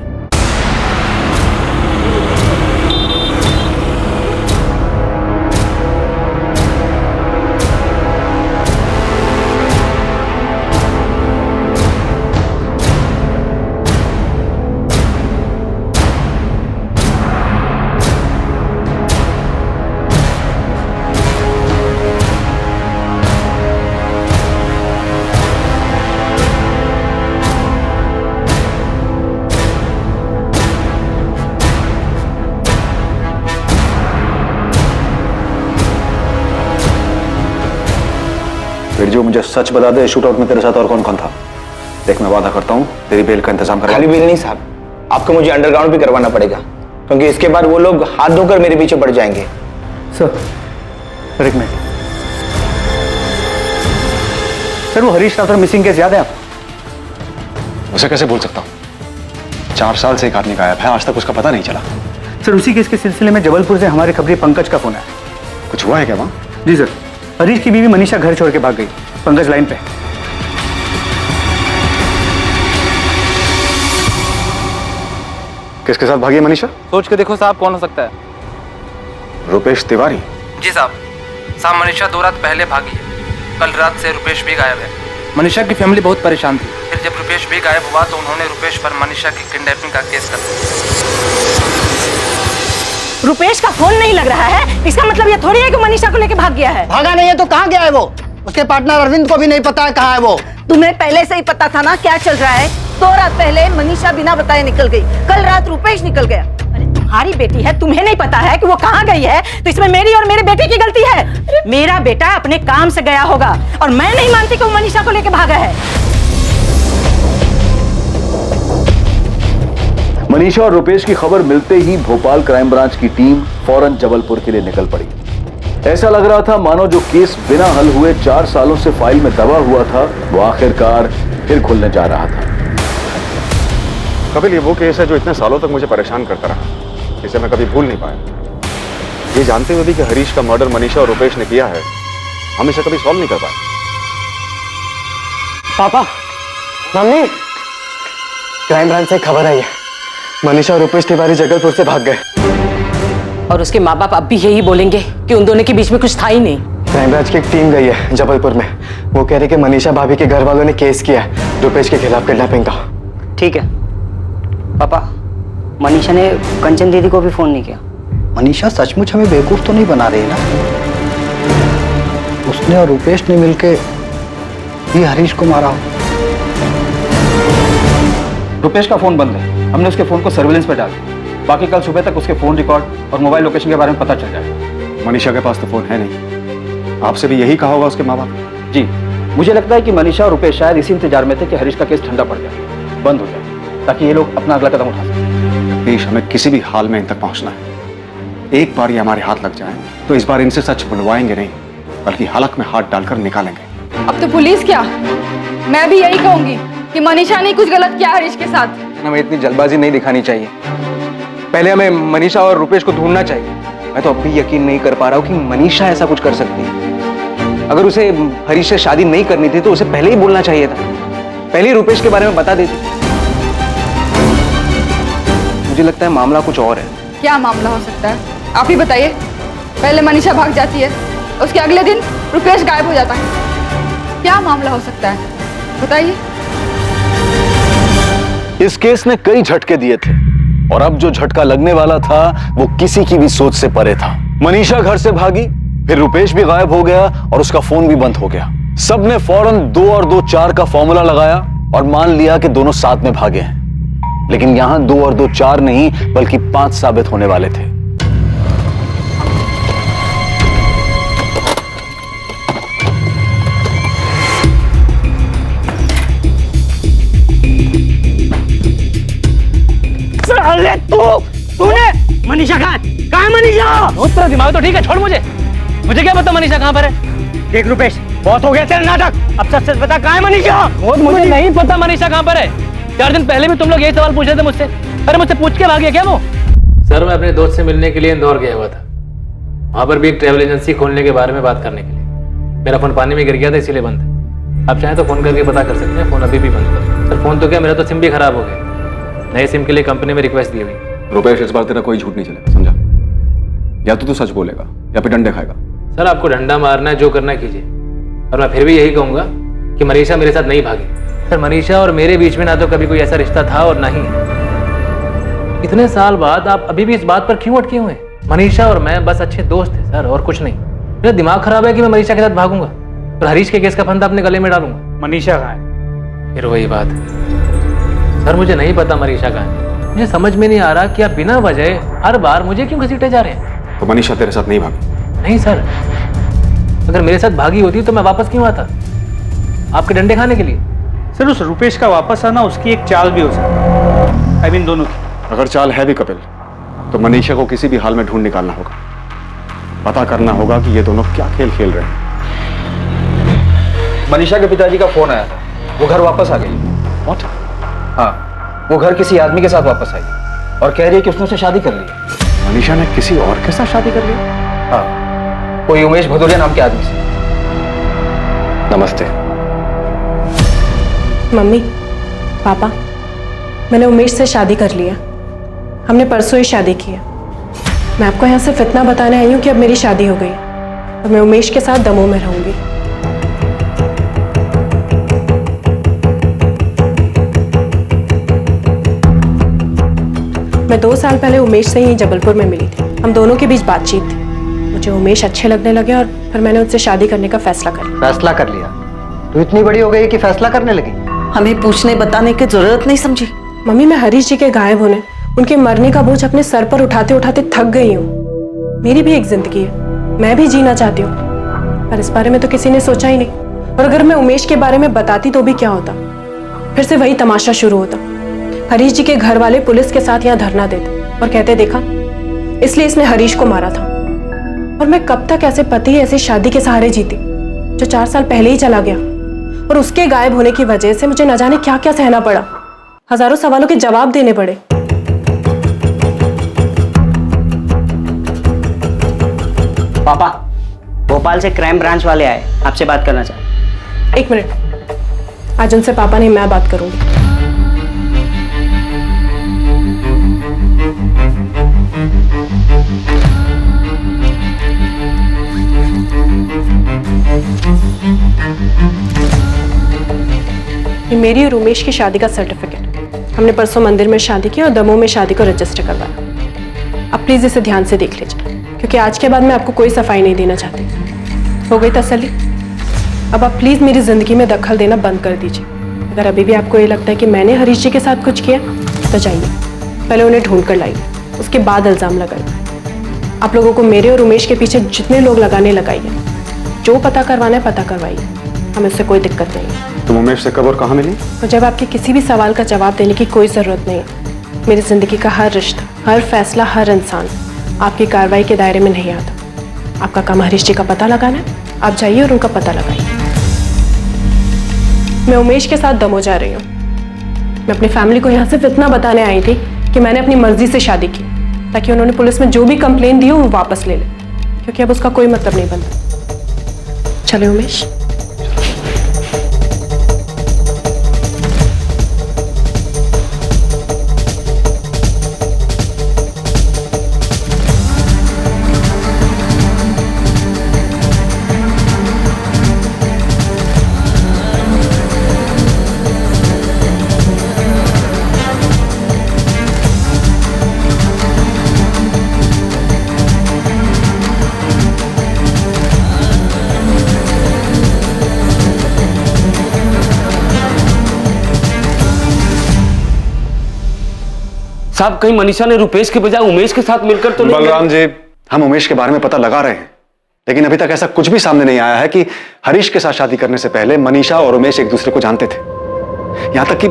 फिर जो मुझे सच बता दे, शूटआउट में तेरे साथ और कौन कौन था? देख, मैं वादा करता हूं तेरी बेल का इंतजाम करवा। खाली बेल नहीं साहब, आपको मुझे अंडरग्राउंड भी करवाना पड़ेगा, क्योंकि इसके बाद वो लोग हाथ धोकर मेरे पीछे पड़ जाएंगे। सर एक मिनट सर, वो हरीश राठौर मिसिंग केस याद है आपको? उसे कैसे भूल सकता हूं? 4 साल से एक आदमी गायब है, आज तक उसका पता नहीं चला। सर उसी केस के सिलसिले में जबलपुर से हमारे खबरी पंकज का फोन आया। कुछ हुआ है क्या वहां? जी सर, हरीश की बीवी मनीषा घर छोड़ के भाग गई। पंकज लाइन पे। किसके साथ भागी है मनीषा? सोच के देखो साहब, कौन हो सकता है? रुपेश तिवारी? जी साहब मनीषा 2 रात पहले भागी है। कल रात से रुपेश भी गायब है। मनीषा की फैमिली बहुत परेशान थी। फिर जब रुपेश भी गायब हुआ तो उन्होंने रुपेश पर मनीषा की किडनैपिंग का केस कर दिया। रुपेश का फोन नहीं लग रहा है, इसका मतलब ये थोड़ी है कि मनीषा को लेके भाग गया है। भागा नहीं है तो कहाँ गया है वो? उसके पार्टनर अरविंद को भी नहीं पता है कहाँ है वो। तुम्हें पहले से ही पता था ना क्या चल रहा है? 2 रात पहले मनीषा बिना बताए निकल गई, कल रात रुपेश निकल गया। अरे तुम्हारी बेटी है, तुम्हें नहीं पता है कि वो कहाँ गई है? तो इसमें मेरी और मेरे बेटे की गलती है। मेरा बेटा अपने काम से गया होगा और मैं नहीं मानती कि वो मनीषा को लेके भागा है। मनीषा और रुपेश की खबर मिलते ही भोपाल क्राइम ब्रांच की टीम फौरन जबलपुर के लिए निकल पड़ी। ऐसा लग रहा था मानो जो केस बिना हल हुए 4 सालों से फाइल में दबा हुआ था, वो आखिरकार फिर खुलने जा रहा था। कपिल, ये वो केस है जो इतने सालों तक मुझे परेशान करता रहा, इसे मैं कभी भूल नहीं पाया। ये जानते हुए भी कि हरीश का मर्डर मनीषा और रुपेश ने किया है, हम इसे कभी सॉल्व नहीं कर पाए। पापा, मम्मी, क्राइम ब्रांच से खबर आई है, मनीषा और रुपेश तिवारी जबलपुर से भाग गए। और उसके माँ बाप अब भी यही बोलेंगे कि उन दोनों के बीच में कुछ था ही नहीं। क्राइम ब्रांच की एक टीम गई है जबलपुर में। वो कह रहे कि मनीषा भाभी के घर वालों ने केस किया है रुपेश के खिलाफ किडनैपिंग का। ठीक है पापा, मनीषा ने कंचन दीदी को भी फोन नहीं किया। मनीषा सचमुच हमें बेवकूफ तो नहीं बना रही ना? उसने और रुपेश ने मिलके ही हरीश को मारा हो। रुपेश का फोन बंद है, हमने उसके फोन को सर्विलेंस पर डाल दिया। बाकी कल सुबह तक उसके फोन रिकॉर्ड और मोबाइल लोकेशन के बारे में पता चल जाएगा। मनीषा के पास तो फोन है नहीं, आपसे भी यही कहा होगा उसके माँ बाप? जी, मुझे लगता है कि मनीषा और रुपेश शायद इसी इंतजार में थे कि हरीश का केस ठंडा पड़ जाए, बंद हो जाए, ताकि ये लोग अपना अगला कदम उठा सकें। जगदीश, हमें किसी भी हाल में इन तक पहुंचना है। एक बार ये हमारे हाथ लग जाए तो इस बार इनसे सच बुलवाएंगे नहीं, बल्कि हलक में हाथ डालकर निकालेंगे। अब तो पुलिस क्या, मैं भी यही कहूंगी कि मनीषा ने कुछ गलत किया हरीश के साथ। हमें इतनी जल्दबाजी नहीं दिखानी चाहिए, पहले हमें मनीषा और रुपेश को ढूंढना चाहिए। मैं तो अब भी यकीन नहीं कर पा रहा हूँ कि मनीषा ऐसा कुछ कर सकती है। अगर उसे हरीश से शादी नहीं करनी थी तो उसे पहले ही बोलना चाहिए था, पहले ही रुपेश के बारे में बता देती। मुझे लगता है मामला कुछ और है। क्या मामला हो सकता है? आप ही बताइए, पहले मनीषा भाग जाती है, उसके अगले दिन रुपेश गायब हो जाता है। क्या मामला हो सकता है, बताइए। इस केस ने कई झटके दिए थे और अब जो झटका लगने वाला था वो किसी की भी सोच से परे था। मनीषा घर से भागी, फिर रुपेश भी गायब हो गया और उसका फोन भी बंद हो गया। सबने फौरन 2 और 2 4 का फॉर्मूला लगाया और मान लिया कि दोनों साथ में भागे हैं। लेकिन यहां 2 और 2 4 नहीं बल्कि 5 साबित होने वाले थे। अरे तूने मनीषा कहाँ है मनीषा? तेरा दिमाग तो ठीक है, छोड़ मुझे क्या पता मनीषा कहाँ पर है। देख रुपेश, बहुत हो गया तेरा नाटक, अब सच बता कहाँ है मनीषा? मुझे नहीं पता मनीषा कहाँ पर है। 4 दिन पहले भी तुम लोग यही सवाल पूछ रहे थे मुझसे। अरे मुझसे पूछ के भाग गया क्या वो? सर, मैं अपने दोस्त से मिलने के लिए इंदौर गया हुआ था। वहां पर भी एक ट्रैवल एजेंसी खोलने के बारे में बात करने के लिए। मेरा फोन पानी में गिर गया था, इसीलिए बंद है। आप चाहें तो फोन करके पता कर सकते हैं, फोन अभी भी बंद है। सर, फोन तो क्या, मेरा तो सिम भी खराब हो गया। नए सिम के लिए कंपनी में रिक्वेस्ट दी हुई। रुपेश, इस बार तेरा कोई झूठ नहीं चलेगा, समझा? या तो तू सच बोलेगा या फिर डंडे खाएगा। सर, आपको डंडा मारना है, जो करना कीजिए। और मैं फिर भी यही कहूंगा कि मनीषा मेरे साथ नहीं भागी। सर, मनीषा और मेरे बीच में ना तो कभी कोई ऐसा रिश्ता था और ना ही। इतने साल बाद आप अभी भी इस बात पर क्यों अटके हुए हैं? मनीषा और मैं बस अच्छे दोस्त थे सर, और कुछ नहीं। मेरा दिमाग खराब है कि मैं मनीषा के साथ भागूंगा और हरीश के केस का फंदा अपने गले में डालूंगा। मनीषा कहाँ है? फिर वही बात है सर, मुझे नहीं पता मनीषा कहाँ है। मुझे समझ में नहीं आ रहा कि आप बिना वजह हर बार मुझे क्यों घसीटे जा रहे हैं। तो मनीषा तेरे साथ नहीं भागी? नहीं सर, अगर मेरे साथ भागी होती तो मैं वापस क्यों आता आपके डंडे खाने के लिए? सर, उस रुपेश का वापस आना उसकी एक चाल भी हो सकती है। दोनों की। अगर चाल है भी कपिल, तो मनीषा को किसी भी हाल में ढूंढ निकालना होगा। पता करना होगा कि ये दोनों क्या खेल खेल रहे हैं। मनीषा के पिताजी का फोन आया था, वो घर वापस आ गई। What? हाँ, वो घर किसी आदमी के साथ वापस आई और कह रही है कि उसने उससे शादी कर ली। मनीषा ने किसी और के साथ शादी कर ली? हाँ, कोई उमेश भदौरिया नाम के आदमी से। नमस्ते। मम्मी, पापा, मैंने उमेश से शादी कर लिया। हमने परसों ही शादी की है। मैं आपको यहाँ से फितना बताने आई हूँ कि अब मेरी शादी हो गई और मैं उमेश के साथ दमोह में रहूंगी। मैं 2 साल पहले उमेश से ही जबलपुर में मिली थी। हम दोनों के बीच बातचीत थी। मुझे उमेश अच्छे लगने लगे और फिर मैंने उनसे शादी करने का फैसला कर लिया। फैसला कर लिया? तू इतनी बड़ी हो गई कि फैसला करने लगी? हमें पूछने बताने की जरूरत नहीं समझी? मम्मी, मैं हरीश जी के गायब होने, उनके मरने का बोझ अपने सर पर उठाते उठाते थक गई हूँ। मेरी भी एक जिंदगी है, मैं भी जीना चाहती हूँ, पर इस बारे में तो किसी ने सोचा ही नहीं। और अगर मैं उमेश के बारे में बताती तो भी क्या होता? फिर से वही तमाशा शुरू होता। हरीश जी के घर वाले पुलिस के साथ यहाँ धरना देते और कहते, देखा, इसलिए इसने हरीश को मारा था। और मैं कब तक ऐसे पति ऐसी शादी के सहारे जीती जो 4 साल पहले ही चला गया, और उसके गायब होने की वजह से मुझे न जाने क्या क्या सहना पड़ा। हजारों सवालों के जवाब देने पड़े। पापा, भोपाल से क्राइम ब्रांच वाले आए, आपसे बात करना चाहते। 1 मिनट, आज उनसे पापा नहीं, मैं बात करूंगी। ये मेरी और उमेश की शादी का सर्टिफिकेट। हमने परसों मंदिर में शादी की और दमोह में शादी को रजिस्टर करवाया। अब प्लीज इसे ध्यान से देख लीजिए, क्योंकि आज के बाद मैं आपको कोई सफाई नहीं देना चाहती। हो गई तसल्ली? अब आप प्लीज मेरी जिंदगी में दखल देना बंद कर दीजिए। अगर अभी भी आपको ये लगता है कि मैंने हरीश जी के साथ कुछ किया तो जाइए, पहले उन्हें ढूंढ कर लाइए, उसके बाद इल्जाम लगाइए। आप लोगों को मेरे और उमेश के पीछे जितने लोग लगाने लगाइए, जो पता करवाना है पता करवाइए, हमें उससे कोई दिक्कत नहीं है। तुम उमेश से कब और कहाँ मिली? तो जब आपके किसी भी सवाल का जवाब देने की कोई जरूरत नहीं है। मेरी जिंदगी का हर रिश्ता, हर फैसला, हर इंसान आपकी कार्रवाई के दायरे में नहीं आता। आपका काम हरीश जी का पता लगाना है, आप जाइए और उनका पता लगाइए। मैं उमेश के साथ दमोह जा रही हूँ। मैं अपनी फैमिली को यहाँ सिर्फ इतना बताने आई थी कि मैंने अपनी मर्जी से शादी की, ताकि उन्होंने पुलिस में जो भी कंप्लेन दी हो वो वापस ले ले, क्योंकि अब उसका कोई मतलब नहीं बनता। चले उमेश। साहब कहीं मनीषा ने रुपेश के बजाय उमेश के साथ मिलकर तो नहीं? बलराम जी, हम उमेश के बारे में पता लगा रहे हैं, लेकिन अभी तक ऐसा कुछ भी सामने नहीं आया है कि हरीश के साथ शादी करने से पहले मनीषा और उमेश एक दूसरे को जानते थे। यहां तक कि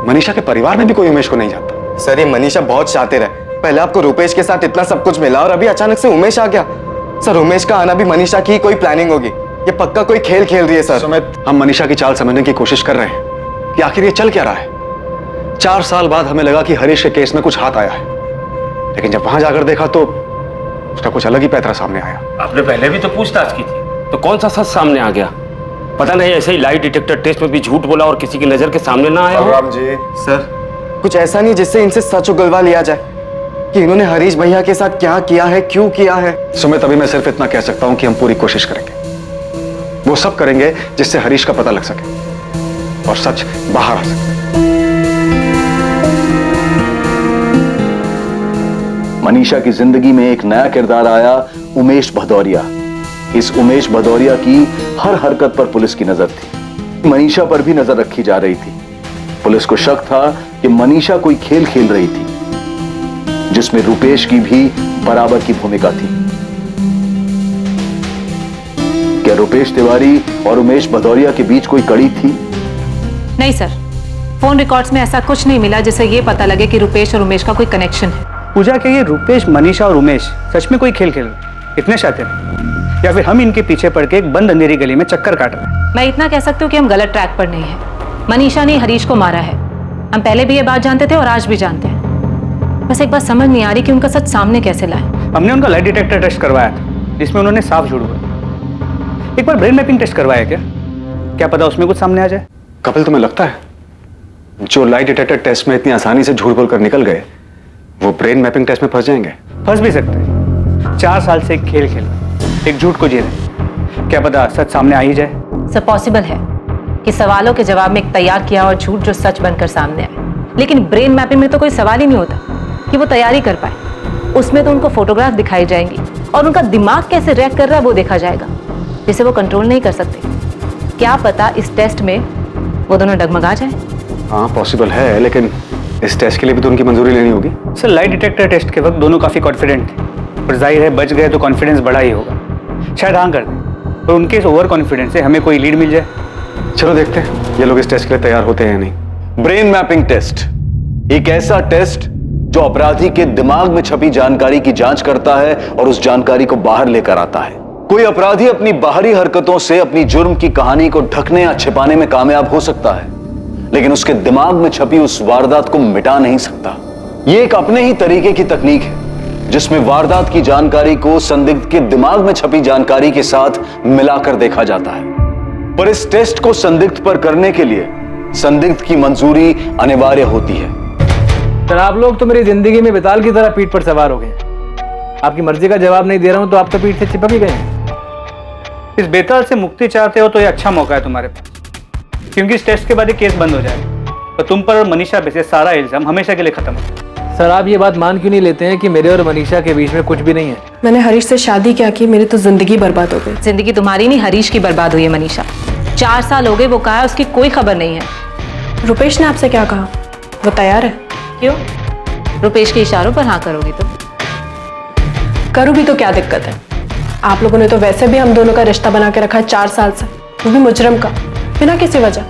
मनीषा के परिवार में भी कोई उमेश को नहीं जानता। सर ये मनीषा बहुत शातिर है। पहले आपको रुपेश के साथ इतना सब कुछ मिला और अभी अचानक से उमेश आ गया। सर उमेश का आना भी मनीषा की कोई प्लानिंग होगी। ये पक्का कोई खेल खेल रही है सर। सुमित, हम मनीषा की चाल समझने की कोशिश कर रहे हैं कि आखिर ये चल क्या रहा है। 4 साल बाद हमें लगा कि हरीश के केस में कुछ हाथ आया है, लेकिन जब वहां जाकर देखा तो उसका कुछ अलग ही पैतरा सामने आया। आपने पहले भी तो पूछताछ की थी, तो कौन सा सच सामने आ गया? पता नहीं ऐसे ही लाई डिटेक्टर टेस्ट में भी झूठ बोला और किसी की नजर के सामने ना आया। बलराम जी, सर कुछ ऐसा नहीं जिससे इनसे सच उगलवा लिया जाए कि इन्होंने हरीश भैया के साथ क्या किया है, क्यों किया है। सुमित, अभी मैं सिर्फ इतना कह सकता हूं कि हम पूरी कोशिश करेंगे। वो सब करेंगे जिससे हरीश का पता लग सके और सच बाहर आ सके। मनीषा की जिंदगी में एक नया किरदार आया, उमेश भदौरिया। इस उमेश भदौरिया की हर हरकत पर पुलिस की नजर थी। मनीषा पर भी नजर रखी जा रही थी। पुलिस को शक था कि मनीषा कोई खेल खेल रही थी, जिसमें रुपेश की भी बराबर की भूमिका थी। क्या रुपेश तिवारी और उमेश भदौरिया के बीच कोई कड़ी थी? नहीं सर, फोन रिकॉर्ड्स में ऐसा कुछ नहीं मिला जिससे ये पता लगे कि रुपेश और उमेश का कोई कनेक्शन है। पूजा के ये रुपेश, मनीषा और उमेश सच में कोई खेल खेल रहे, इतने शातिर हैं? या फिर हम इनके पीछे पड़ के एक बंद अंधेरी गली में चक्कर काट रहे हैं? मैं इतना कह सकती हूँ कि हम गलत ट्रैक पर नहीं है। मनीषा ने हरीश को मारा है, हम पहले भी ये बात जानते थे और आज भी जानते हैं। बस एक बात समझ नहीं आ रही कि उनका सच सामने कैसे लाए। हमने उनका लाई डिटेक्टर टेस्ट करवाया था, जिसमें उन्होंने साफ झूठ बोला। एक बार ब्रेन मैपिंग टेस्ट करवाया क्या पता उसमें कुछ सामने आ जाए। कपिल, तुम्हें लगता है जो लाई डिटेक्टर टेस्ट में इतनी आसानी से झूठ बोलकर निकल गए, वो ब्रेन मैपिंग टेस्ट में फंस जाएंगे? फंस भी सकते हैं। 4 साल से एक खेल खेल, एक झूठ को जी रहे, क्या पता सच सामने आ ही जाए। सब पॉसिबल है कि सवालों के जवाब में एक तैयार किया और झूठ जो सच बनकर सामने आए, लेकिन ब्रेन मैपिंग में तो कोई सवाल ही नहीं होता कि वो तैयारी कर पाए। उसमें तो उनको फोटोग्राफ दिखाई जाएंगी और उनका दिमाग कैसे रिएक्ट कर रहा है वो देखा जाएगा, जिसे वो कंट्रोल नहीं कर सकते। क्या पता इस टेस्ट में वो दोनों डगमगा जाए। हाँ पॉसिबल है, लेकिन इस टेस्ट के लिए भी तो उनकी मंजूरी लेनी होगी। सर लाई डिटेक्टर टेस्ट के वक्त दोनों काफी कॉन्फिडेंट थे, पर जाहिर है बच गए तो कॉन्फिडेंस बढ़ा ही होगा। शायद हाँ कर दें, तो उनके इस ओवर कॉन्फिडेंस से हमें कोई लीड मिल जाए। चलो देखते हैं ये लोग इस टेस्ट के लिए तैयार होते हैं या नहीं। ब्रेन मैपिंग टेस्ट एक ऐसा टेस्ट जो अपराधी के दिमाग में छपी जानकारी की जांच करता है और उस जानकारी को बाहर लेकर आता है। कोई अपराधी अपनी बाहरी हरकतों से अपनी जुर्म की कहानी को ढकने या छिपाने में कामयाब हो सकता है, लेकिन उसके दिमाग में छपी उस वारदात को मिटा नहीं सकता। यह एक अपने ही तरीके की तकनीक है जिसमें वारदात की जानकारी को संदिग्ध के दिमाग में छपी जानकारी के साथ मिलाकर देखा जाता है। पर इस टेस्ट को संदिग्ध पर करने के लिए संदिग्ध की मंजूरी अनिवार्य होती है। सर आप लोग तो मेरी जिंदगी में बेताल की तरह पीठ पर सवार हो गए। आपकी मर्जी का जवाब नहीं दे रहा हूं तो आप तो पीठ से चिपक ही गए हैं। इस बेताल से मुक्ति चाहते हो तो ये अच्छा मौका है तुम्हारे पास, क्योंकि इस टेस्ट के बाद ये केस बंद हो जाएगा तो तुम पर और मनीषा पे से सारा इल्जाम हमेशा के लिए खत्म हो। सर आप ये बात मान क्यों नहीं लेते हैं कि मेरे और मनीषा के बीच में कुछ भी नहीं है? मैंने हरीश से शादी क्या की, मेरी तो जिंदगी बर्बाद हो गई। जिंदगी तुम्हारी नहीं, हरीश की बर्बाद हुई है मनीषा। 4 साल हो गए, वो कहा है उसकी कोई खबर नहीं है। रुपेश ने आपसे क्या कहा? वो तैयार है? क्यों? रुपेश के इशारों पर हाँ करोगी तुम? करूँ भी तो क्या दिक्कत है? आप लोगों ने तो वैसे भी हम दोनों का रिश्ता बना के रखा है 4 साल से, वो भी मुजरिम का, बिना किसी वजह।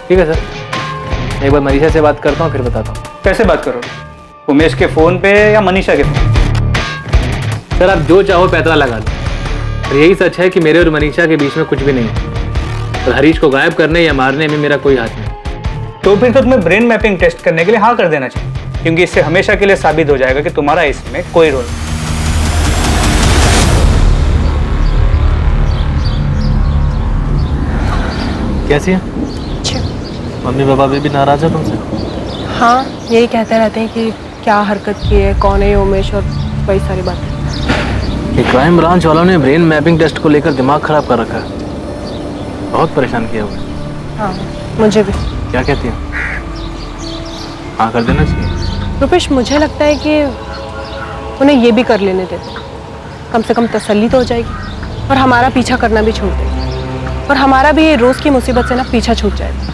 ठीक है सर, एक बार मनीषा से बात करता हूँ फिर बताता हूँ। कैसे बात करोगे? उमेश के फोन पे या मनीषा के फोन? सर आप जो चाहो पैतरा लगा दो, और यही सच है कि मेरे और मनीषा के बीच में कुछ भी नहीं है, और हरीश को गायब करने या मारने में मेरा कोई हाथ नहीं। तो फिर तो तुम्हें ब्रेन मैपिंग टेस्ट करने के लिए हाँ कर देना चाहिए, क्योंकि इससे हमेशा के लिए साबित हो जाएगा कि तुम्हारा इसमें कोई रोल नहीं। कैसी है? मम्मी पापा भी नाराज है तुमसे? हाँ, यही कहते रहते हैं कि क्या हरकत की है, कौन है ये उमेश, और वही सारी बातें। ये क्राइम ब्रांच वालों ने ब्रेन मैपिंग टेस्ट को लेकर दिमाग खराब कर रखा है, बहुत परेशान किया हुआ। हाँ मुझे भी। क्या कहती है? हाँ कर देना चाहिए। रुपेश, मुझे लगता है कि उन्हें ये भी कर लेने देते, कम से कम तसल्ली तो हो जाएगी और हमारा पीछा करना भी छोड़ देगी, और हमारा भी ये रोज की मुसीबत से ना पीछा छूट जाएगा।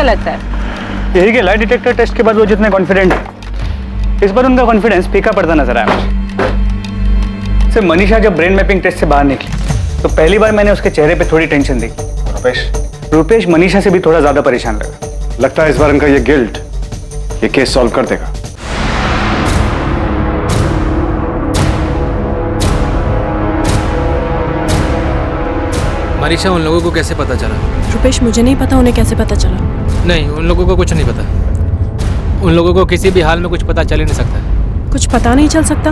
लगता है? यही कि लाई डिटेक्टर टेस्ट के बाद वो जितने कॉन्फिडेंट है, इस बार उनका कॉन्फिडेंस फीका पड़ता नजर आया मुझे। सिर्फ मनीषा जब ब्रेन मैपिंग टेस्ट से बाहर निकली तो पहली बार मैंने उसके चेहरे पे थोड़ी टेंशन देखी। रुपेश मनीषा से भी थोड़ा ज्यादा परेशान लगा। लगता है इस बार इनका ये गिल्ट ये केस सॉल्व कर देगा। मनीषा, उन लोगों को कैसे पता चला? रुपेश, मुझे नहीं पता उन्हें कैसे पता चला। नहीं, उन लोगों को कुछ नहीं पता। उन लोगों को किसी भी हाल में कुछ पता चल ही नहीं सकता। कुछ पता नहीं चल सकता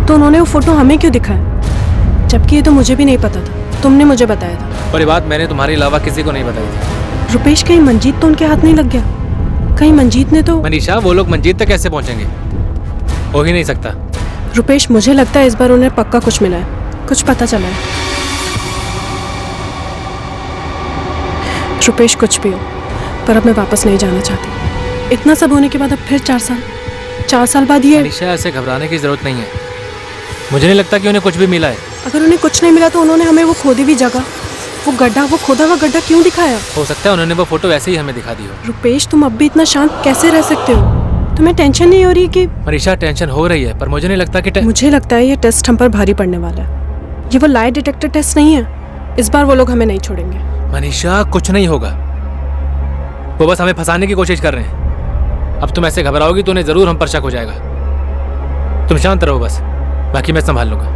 तो उन्होंने वो फोटो हमें क्यों दिखाया? जबकि ये तो मुझे भी नहीं पता था, तुमने मुझे बताया था। और ये बात मैंने तुम्हारे अलावा किसी को नहीं बताई थी। रुपेश, कहीं मंजीत तो उनके हाथ नहीं लग गया? कहीं मंजीत ने तो... मनीषा, वो लोग मंजीत तक कैसे पहुंचेंगे? हो ही नहीं सकता। रुपेश, मुझे लगता है इस बार उन्हें पक्का कुछ मिला है, कुछ पता चला है। रुपेश, कुछ भी हो, पर अब मैं वापस नहीं जाना चाहती। इतना सब होने के बाद अब फिर 4 साल बाद ये... मनीषा, ऐसे घबराने की जरूरत नहीं है। मुझे नहीं लगता कि उन्हें कुछ भी मिला है। अगर उन्हें कुछ नहीं मिला तो उन्होंने हमें वो खोदी हुई जगह, वो गड्ढा, वो खोदा हुआ गड्ढा क्यों दिखाया? हो सकता है उन्होंने वो फोटो वैसे ही हमें दिखा दी हो। रुपेश, तुम अब भी इतना शांत कैसे रह सकते हो? तुम्हें टेंशन नहीं हो रही कि... मनीषा, टेंशन हो रही है, पर मुझे नहीं लगता कि मुझे लगता है ये टेस्ट हम पर भारी पड़ने वाला है। ये वो लाई डिटेक्टर टेस्ट नहीं है। इस बार वो लोग हमें नहीं छोड़ेंगे। मनीषा, कुछ नहीं होगा। वो बस हमें फंसाने की कोशिश कर रहे हैं। अब तुम ऐसे घबराओगी तो उन्हें जरूर हम पर शक हो जाएगा। तुम शांत रहो बस, बाकी मैं संभाल लूंगा।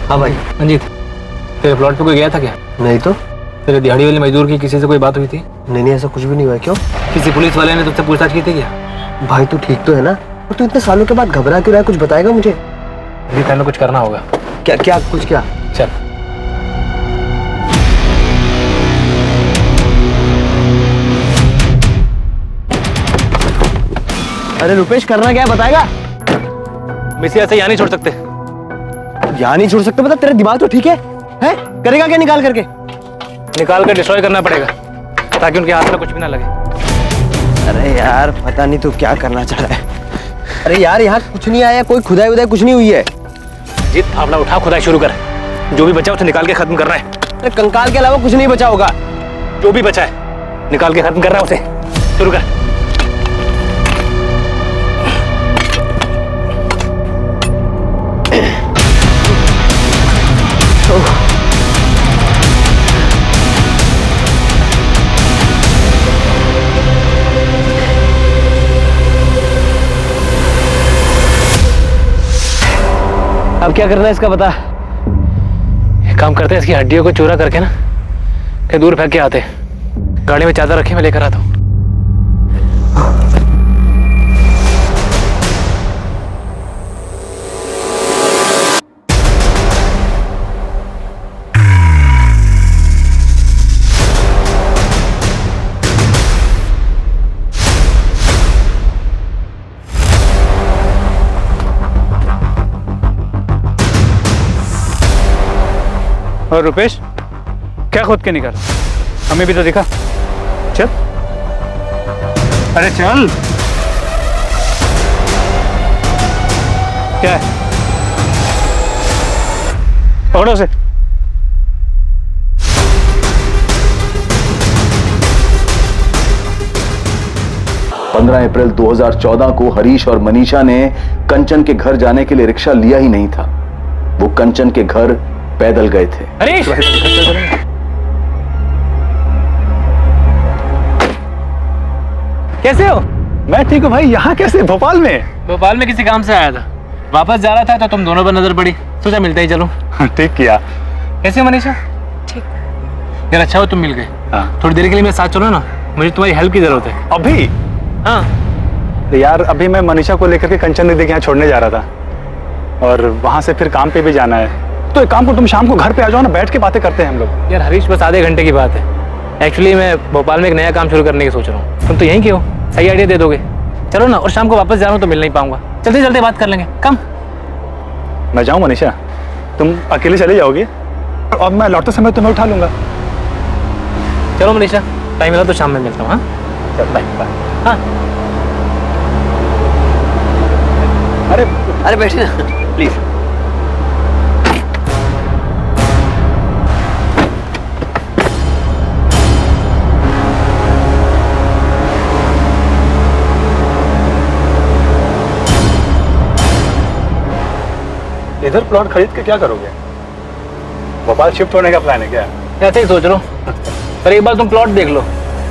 हाँ भाई। मंजीत, तेरे प्लॉट पे कोई गया था क्या? नहीं तो। तेरे दिहाड़ी वाले मजदूर की किसी से कोई बात हुई थी? नहीं, ऐसा कुछ भी नहीं हुआ। क्यों? किसी पुलिस वाले ने तुझसे पूछताछ की थी क्या? भाई, तू ठीक तो है ना? और तू इतने सालों के बाद घबरा क्यों रहा है? कुछ बताएगा मुझे? अभी हमें कुछ करना होगा। क्या क्या कुछ क्या? चल। अरे रुपेश, करना क्या है बताएगा? मिसी ऐसे यहाँ नहीं छोड़ सकते। यहाँ नहीं छोड़ सकते मतलब तेरा दिमाग तो ठीक है? हैं? करेगा क्या निकाल करके? निकाल कर डिस्ट्रॉय करना पड़ेगा ताकि उनके हाथ में कुछ भी ना लगे। अरे यार, पता नहीं तू क्या करना चाह रहा है। अरे यार, यहाँ कुछ नहीं आया, कोई खुदाई वुदाई कुछ नहीं हुई है। जीत, फावड़ा उठा, खुदाई शुरू कर। जो भी बचा उसे निकाल के खत्म करना है। अरे कंकाल के अलावा कुछ नहीं बचा होगा। जो भी बचा है निकाल के खत्म करना है, उसे शुरू कर। अब क्या करना है इसका बता। एक काम करते हैं, इसकी हड्डियों को चूरा करके ना कहीं दूर फेंक के आते हैं। गाड़ी में चादर रखी, मैं लेकर आता हूँ। और रुपेश, क्या खोद के निकाल? हमें भी तो दिखा। चल, अरे चल। क्या है? पकड़ो उसे। अप्रैल 2014 को हरीश और मनीषा ने कंचन के घर जाने के लिए रिक्शा लिया ही नहीं था। वो कंचन के घर पैदल गए थे। हरीश! कैसे हो? मैं ठीक हूँ भाई। यहाँ कैसे? भोपाल में? भोपाल में किसी काम से आया था, वापस जा रहा था तो तुम दोनों पर नजर पड़ी, सोचा मिलते ही चलो। ठीक किया। कैसे हो मनीषा? ठीक। यार अच्छा हो तुम मिल गए। हाँ। थोड़ी देर के लिए मेरे साथ चलो ना, मुझे तुम्हारी हेल्प की जरूरत है। अभी? हाँ। तो यार, अभी मैं मनीषा को लेकर के कंचन दीदी के यहाँ छोड़ने जा रहा था और वहां से फिर काम पे भी जाना है। तो एक काम को, तुम शाम को घर पे आ जाओ ना, बैठ के बातें करते हैं हम लोग। यार हरीश, बस आधे घंटे की बात है। एक्चुअली मैं भोपाल में एक नया काम शुरू करने की सोच रहा हूँ। तुम तो यहीं के हो, सही आइडिया दे दोगे। चलो ना, और शाम को वापस जा रहा हूँ तो मिल नहीं पाऊंगा। चलते चलते बात कर लेंगे। कम। मैं जाऊँ मनीषा? तुम अकेले चले जाओगे और मैं लौटते समय तुम्हें उठा लूंगा। चलो मनीषा, टाइम मिला तो शाम में मिलता हूँ। हाँ, चल बाय बाय। हाँ। अरे बैठे ना प्लीज। इधर प्लॉट खरीद के क्या करोगे? भोपाल शिफ्ट होने का प्लान है क्या? ऐसे ही सोच रहा हूँ, पर एक बार तुम प्लॉट देख लो,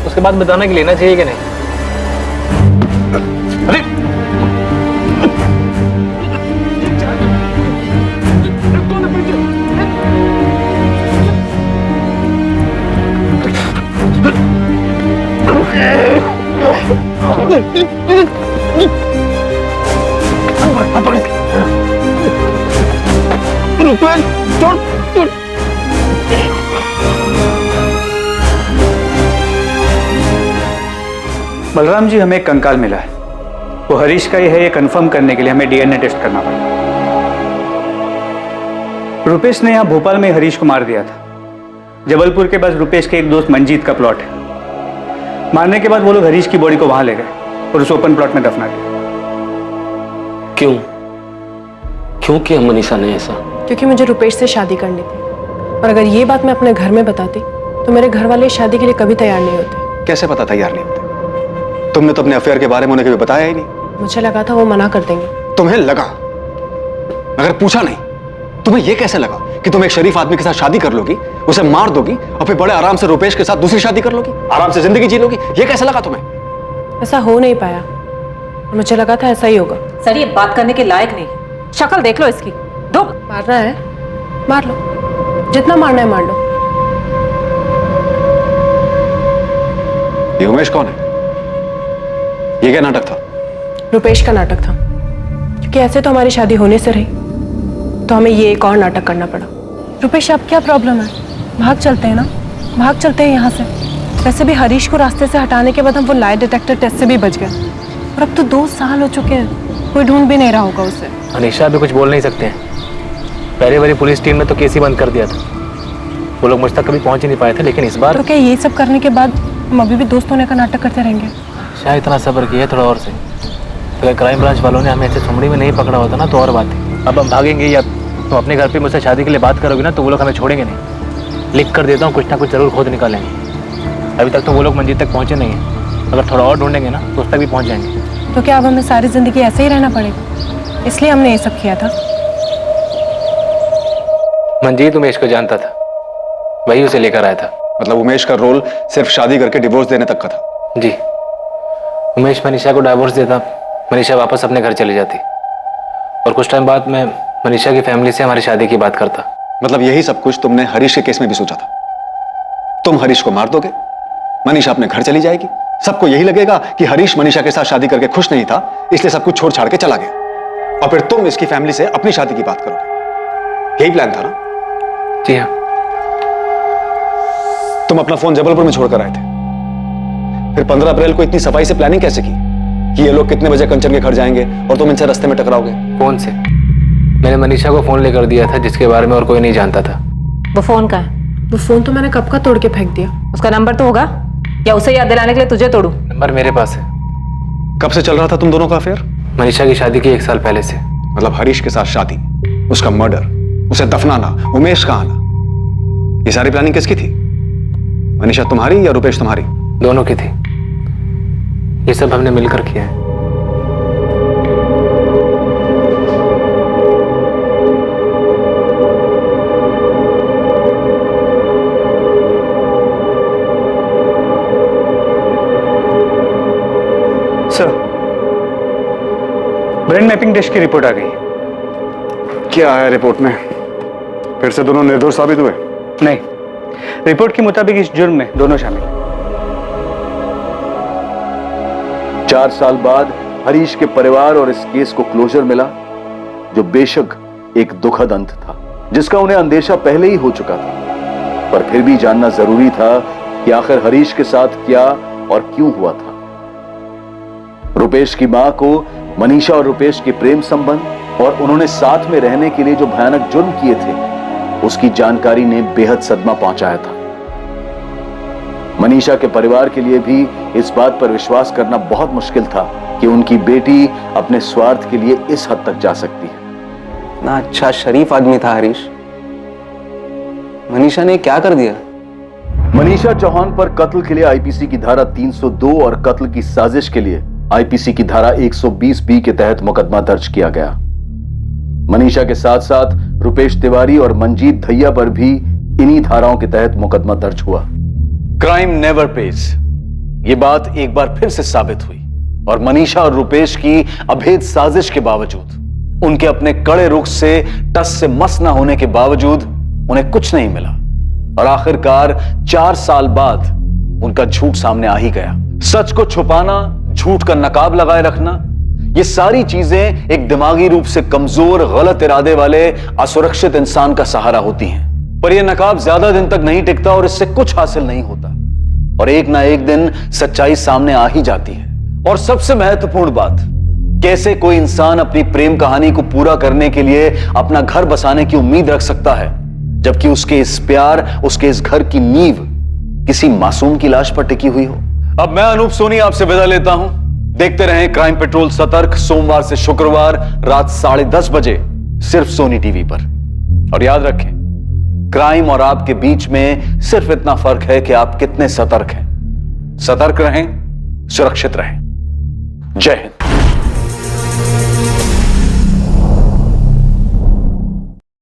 उसके बाद बताना कि लेना चाहिए कि नहीं। अरे बलराम जी, हमें एक कंकाल मिला है। वो हरीश का ही है, ये कंफर्म करने के लिए हमें डीएनए टेस्ट करना पड़ा। रुपेश ने यहां भोपाल में हरीश को मार दिया था। जबलपुर के पास रुपेश के एक दोस्त मंजीत का प्लॉट है। मारने के बाद वो लोग हरीश की बॉडी को वहां ले गए और उस ओपन प्लॉट में दफना दिया। क्यों क्यों किया मनीषा ने ऐसा? क्योंकि मुझे रुपेश से शादी करनी थी, और अगर ये बात मैं अपने घर में बताती तो मेरे घर वाले इस शादी के लिए कभी तैयार नहीं होते। कैसे पता तैयार नहीं होते? तुमने तो अपने अफेयर के बारे में उन्हें कभी बताया ही नहीं। मुझे लगा था वो मना कर देंगे। तुम्हें लगा? अगर पूछा नहीं, तुम्हें यह कैसे लगा कि तुम एक शरीफ आदमी के साथ शादी कर लोगी, उसे मार दोगी और फिर बड़े आराम से रुपेश के साथ दूसरी शादी कर लोगी, आराम से जिंदगी जी लोगी? यह कैसे लगा तुम्हें? ऐसा हो नहीं पाया, मुझे लगा था ऐसा ही होगा। सर, ये बात करने के लायक नहीं। शक्ल देख लो इसकी। दो मारना है मार लो, जितना मारना है मार लो। ये उमेश कौन है? ये क्या नाटक था? रुपेश का नाटक था, क्योंकि ऐसे तो हमारी शादी होने से रही, तो हमें ये एक और नाटक करना पड़ा। रुपेश, अब क्या प्रॉब्लम है? भाग चलते हैं ना, भाग चलते हैं यहाँ से। वैसे भी हरीश को रास्ते से हटाने के बाद हम वो लाई डिटेक्टर टेस्ट से भी बच गए, और अब तो 2 साल हो चुके हैं, कोई ढूंढ भी नहीं रहा होगा उसे। मनीषा भी कुछ बोल नहीं सकते हैं। पहले वाली पुलिस टीम ने तो केस ही बंद कर दिया था, वो लोग मुझ तक कभी पहुंच ही नहीं पाए थे, लेकिन इस बार तो क्या ये सब करने के बाद हम अभी भी दोस्त होने का नाटक करते रहेंगे? शायद इतना सब्र किया थोड़ा और से। अगर क्राइम ब्रांच वालों ने हमें ऐसे सुमड़ी में नहीं पकड़ा होता ना तो और बात है। अब हम भागेंगे या तुम अपने घर पे मुझसे शादी के लिए बात करोगे ना तो वो लोग हमें छोड़ेंगे नहीं। लिख कर देता हूँ, कुछ ना कुछ जरूर खोद निकालेंगे। अभी तक तो वो लोग मंजिल तक पहुँचे नहीं हैं, अगर थोड़ा और ढूंढेंगे ना तो उस तक भी पहुँच जाएंगे। तो क्या अब हमें सारी जिंदगी ऐसे ही रहना पड़ेगा? इसलिए हमने ये सब किया था। मंजीत उमेश को जानता था, वही उसे लेकर आया था। मतलब उमेश का रोल सिर्फ शादी करके डिवोर्स देने तक का था? जी। उमेश मनीषा को डाइवोर्स देता, मनीषा वापस अपने घर चली जाती, और कुछ टाइम बाद मैं मनीषा की फैमिली से हमारी शादी की बात करता। मतलब यही सब कुछ तुमने हरीश के केस में भी सोचा था? तुम हरीश को मार दोगे, मनीषा अपने घर चली जाएगी, सबको यही लगेगा कि हरीश मनीषा के साथ शादी करके खुश नहीं था, इसलिए सब कुछ छोड़ छाड़ के चला गया, और फिर तुम इसकी फैमिली से अपनी शादी की बात करोगे। यही प्लान था ना? जी हाँ। तुम अपना फोन जबलपुर में छोड़कर आए थे, फिर 15 अप्रैल को इतनी सफाई से प्लानिंग कैसे की कि ये लोग कितने बजे कंचन के घर जाएंगे और तुम इनसे रास्ते में टकराओगे? फोन से मैंने मनीषा को फोन लेकर दिया था, जिसके बारे में और कोई नहीं जानता था। वो फोन का है? वो फोन तो मैंने कब का तोड़ के फेंक दिया। उसका नंबर तो होगा, या उसे याद दिलाने के लिए तुझे तोड़ू? नंबर मेरे पास है। कब से चल रहा था तुम दोनों का अफेयर? मनीषा की शादी की 1 साल पहले से। मतलब हरीश के साथ शादी, उसका मर्डर, उसे दफनाना, उमेश का आना, ये सारी प्लानिंग किसकी थी? मनीषा तुम्हारी या रुपेश तुम्हारी? दोनों की थी। ये सब हमने मिलकर किया है। सर, ब्रेन मैपिंग टेस्ट की रिपोर्ट आ गई। क्या है रिपोर्ट में? फिर से दोनों निर्दोष साबित हुए? नहीं, रिपोर्ट के मुताबिक इस जुर्म में दोनों शामिल हैं। 4 साल बाद हरीश के परिवार और इस केस को क्लोजर मिला, जो बेशक एक दुखद अंत था, जिसका उन्हें अंदेशा पहले ही हो चुका था, पर फिर भी जानना जरूरी था कि आखिर हरीश के साथ क्या और क्यों हुआ था। रुपेश की मां को मनीषा और रुपेश के प्रेम संबंध और उन्होंने साथ में रहने के लिए जो भयानक जुर्म किए थे, उसकी जानकारी ने बेहद सदमा पहुंचाया था। मनीषा के परिवार के लिए भी इस बात पर विश्वास करना बहुत मुश्किल था कि उनकी बेटी अपने स्वार्थ के लिए इस हद तक जा सकती है। ना अच्छा शरीफ आदमी था हरीश, मनीषा ने क्या कर दिया? मनीषा चौहान पर कत्ल के लिए आईपीसी की धारा 302 और कत्ल की साजिश के लिए आईपीसी की धारा 120 बी के तहत मुकदमा दर्ज किया गया। मनीषा के साथ साथ रुपेश तिवारी और मंजीत धैया पर भी इन्हीं धाराओं के तहत मुकदमा दर्ज हुआ। क्राइम नेवर पेज, ये बात एक बार फिर से साबित हुई और मनीषा और रुपेश की अभेद साजिश के बावजूद, उनके अपने कड़े रुख से टस से मस न होने के बावजूद उन्हें कुछ नहीं मिला और आखिरकार 4 साल बाद उनका झूठ सामने आ ही गया। सच को छुपाना, झूठ का नकाब लगाए रखना, ये सारी चीजें एक दिमागी रूप से कमजोर, गलत इरादे वाले असुरक्षित इंसान का सहारा होती हैं। पर यह नकाब ज्यादा दिन तक नहीं टिकता और इससे कुछ हासिल नहीं होता और एक ना एक दिन सच्चाई सामने आ ही जाती है। और सबसे महत्वपूर्ण बात, कैसे कोई इंसान अपनी प्रेम कहानी को पूरा करने के लिए अपना घर बसाने की उम्मीद रख सकता है, जबकि उसके इस प्यार, उसके इस घर की नींव किसी मासूम की लाश पर टिकी हुई हो। अब मैं अनूप सोनी आपसे विदा लेता हूं। देखते रहें क्राइम पेट्रोल सतर्क, सोमवार से शुक्रवार रात 10:30 बजे सिर्फ सोनी टीवी पर। और याद रखें, क्राइम और आपके बीच में सिर्फ इतना फर्क है कि आप कितने सतर्क हैं। सतर्क रहें, सुरक्षित रहें। जय हिंद।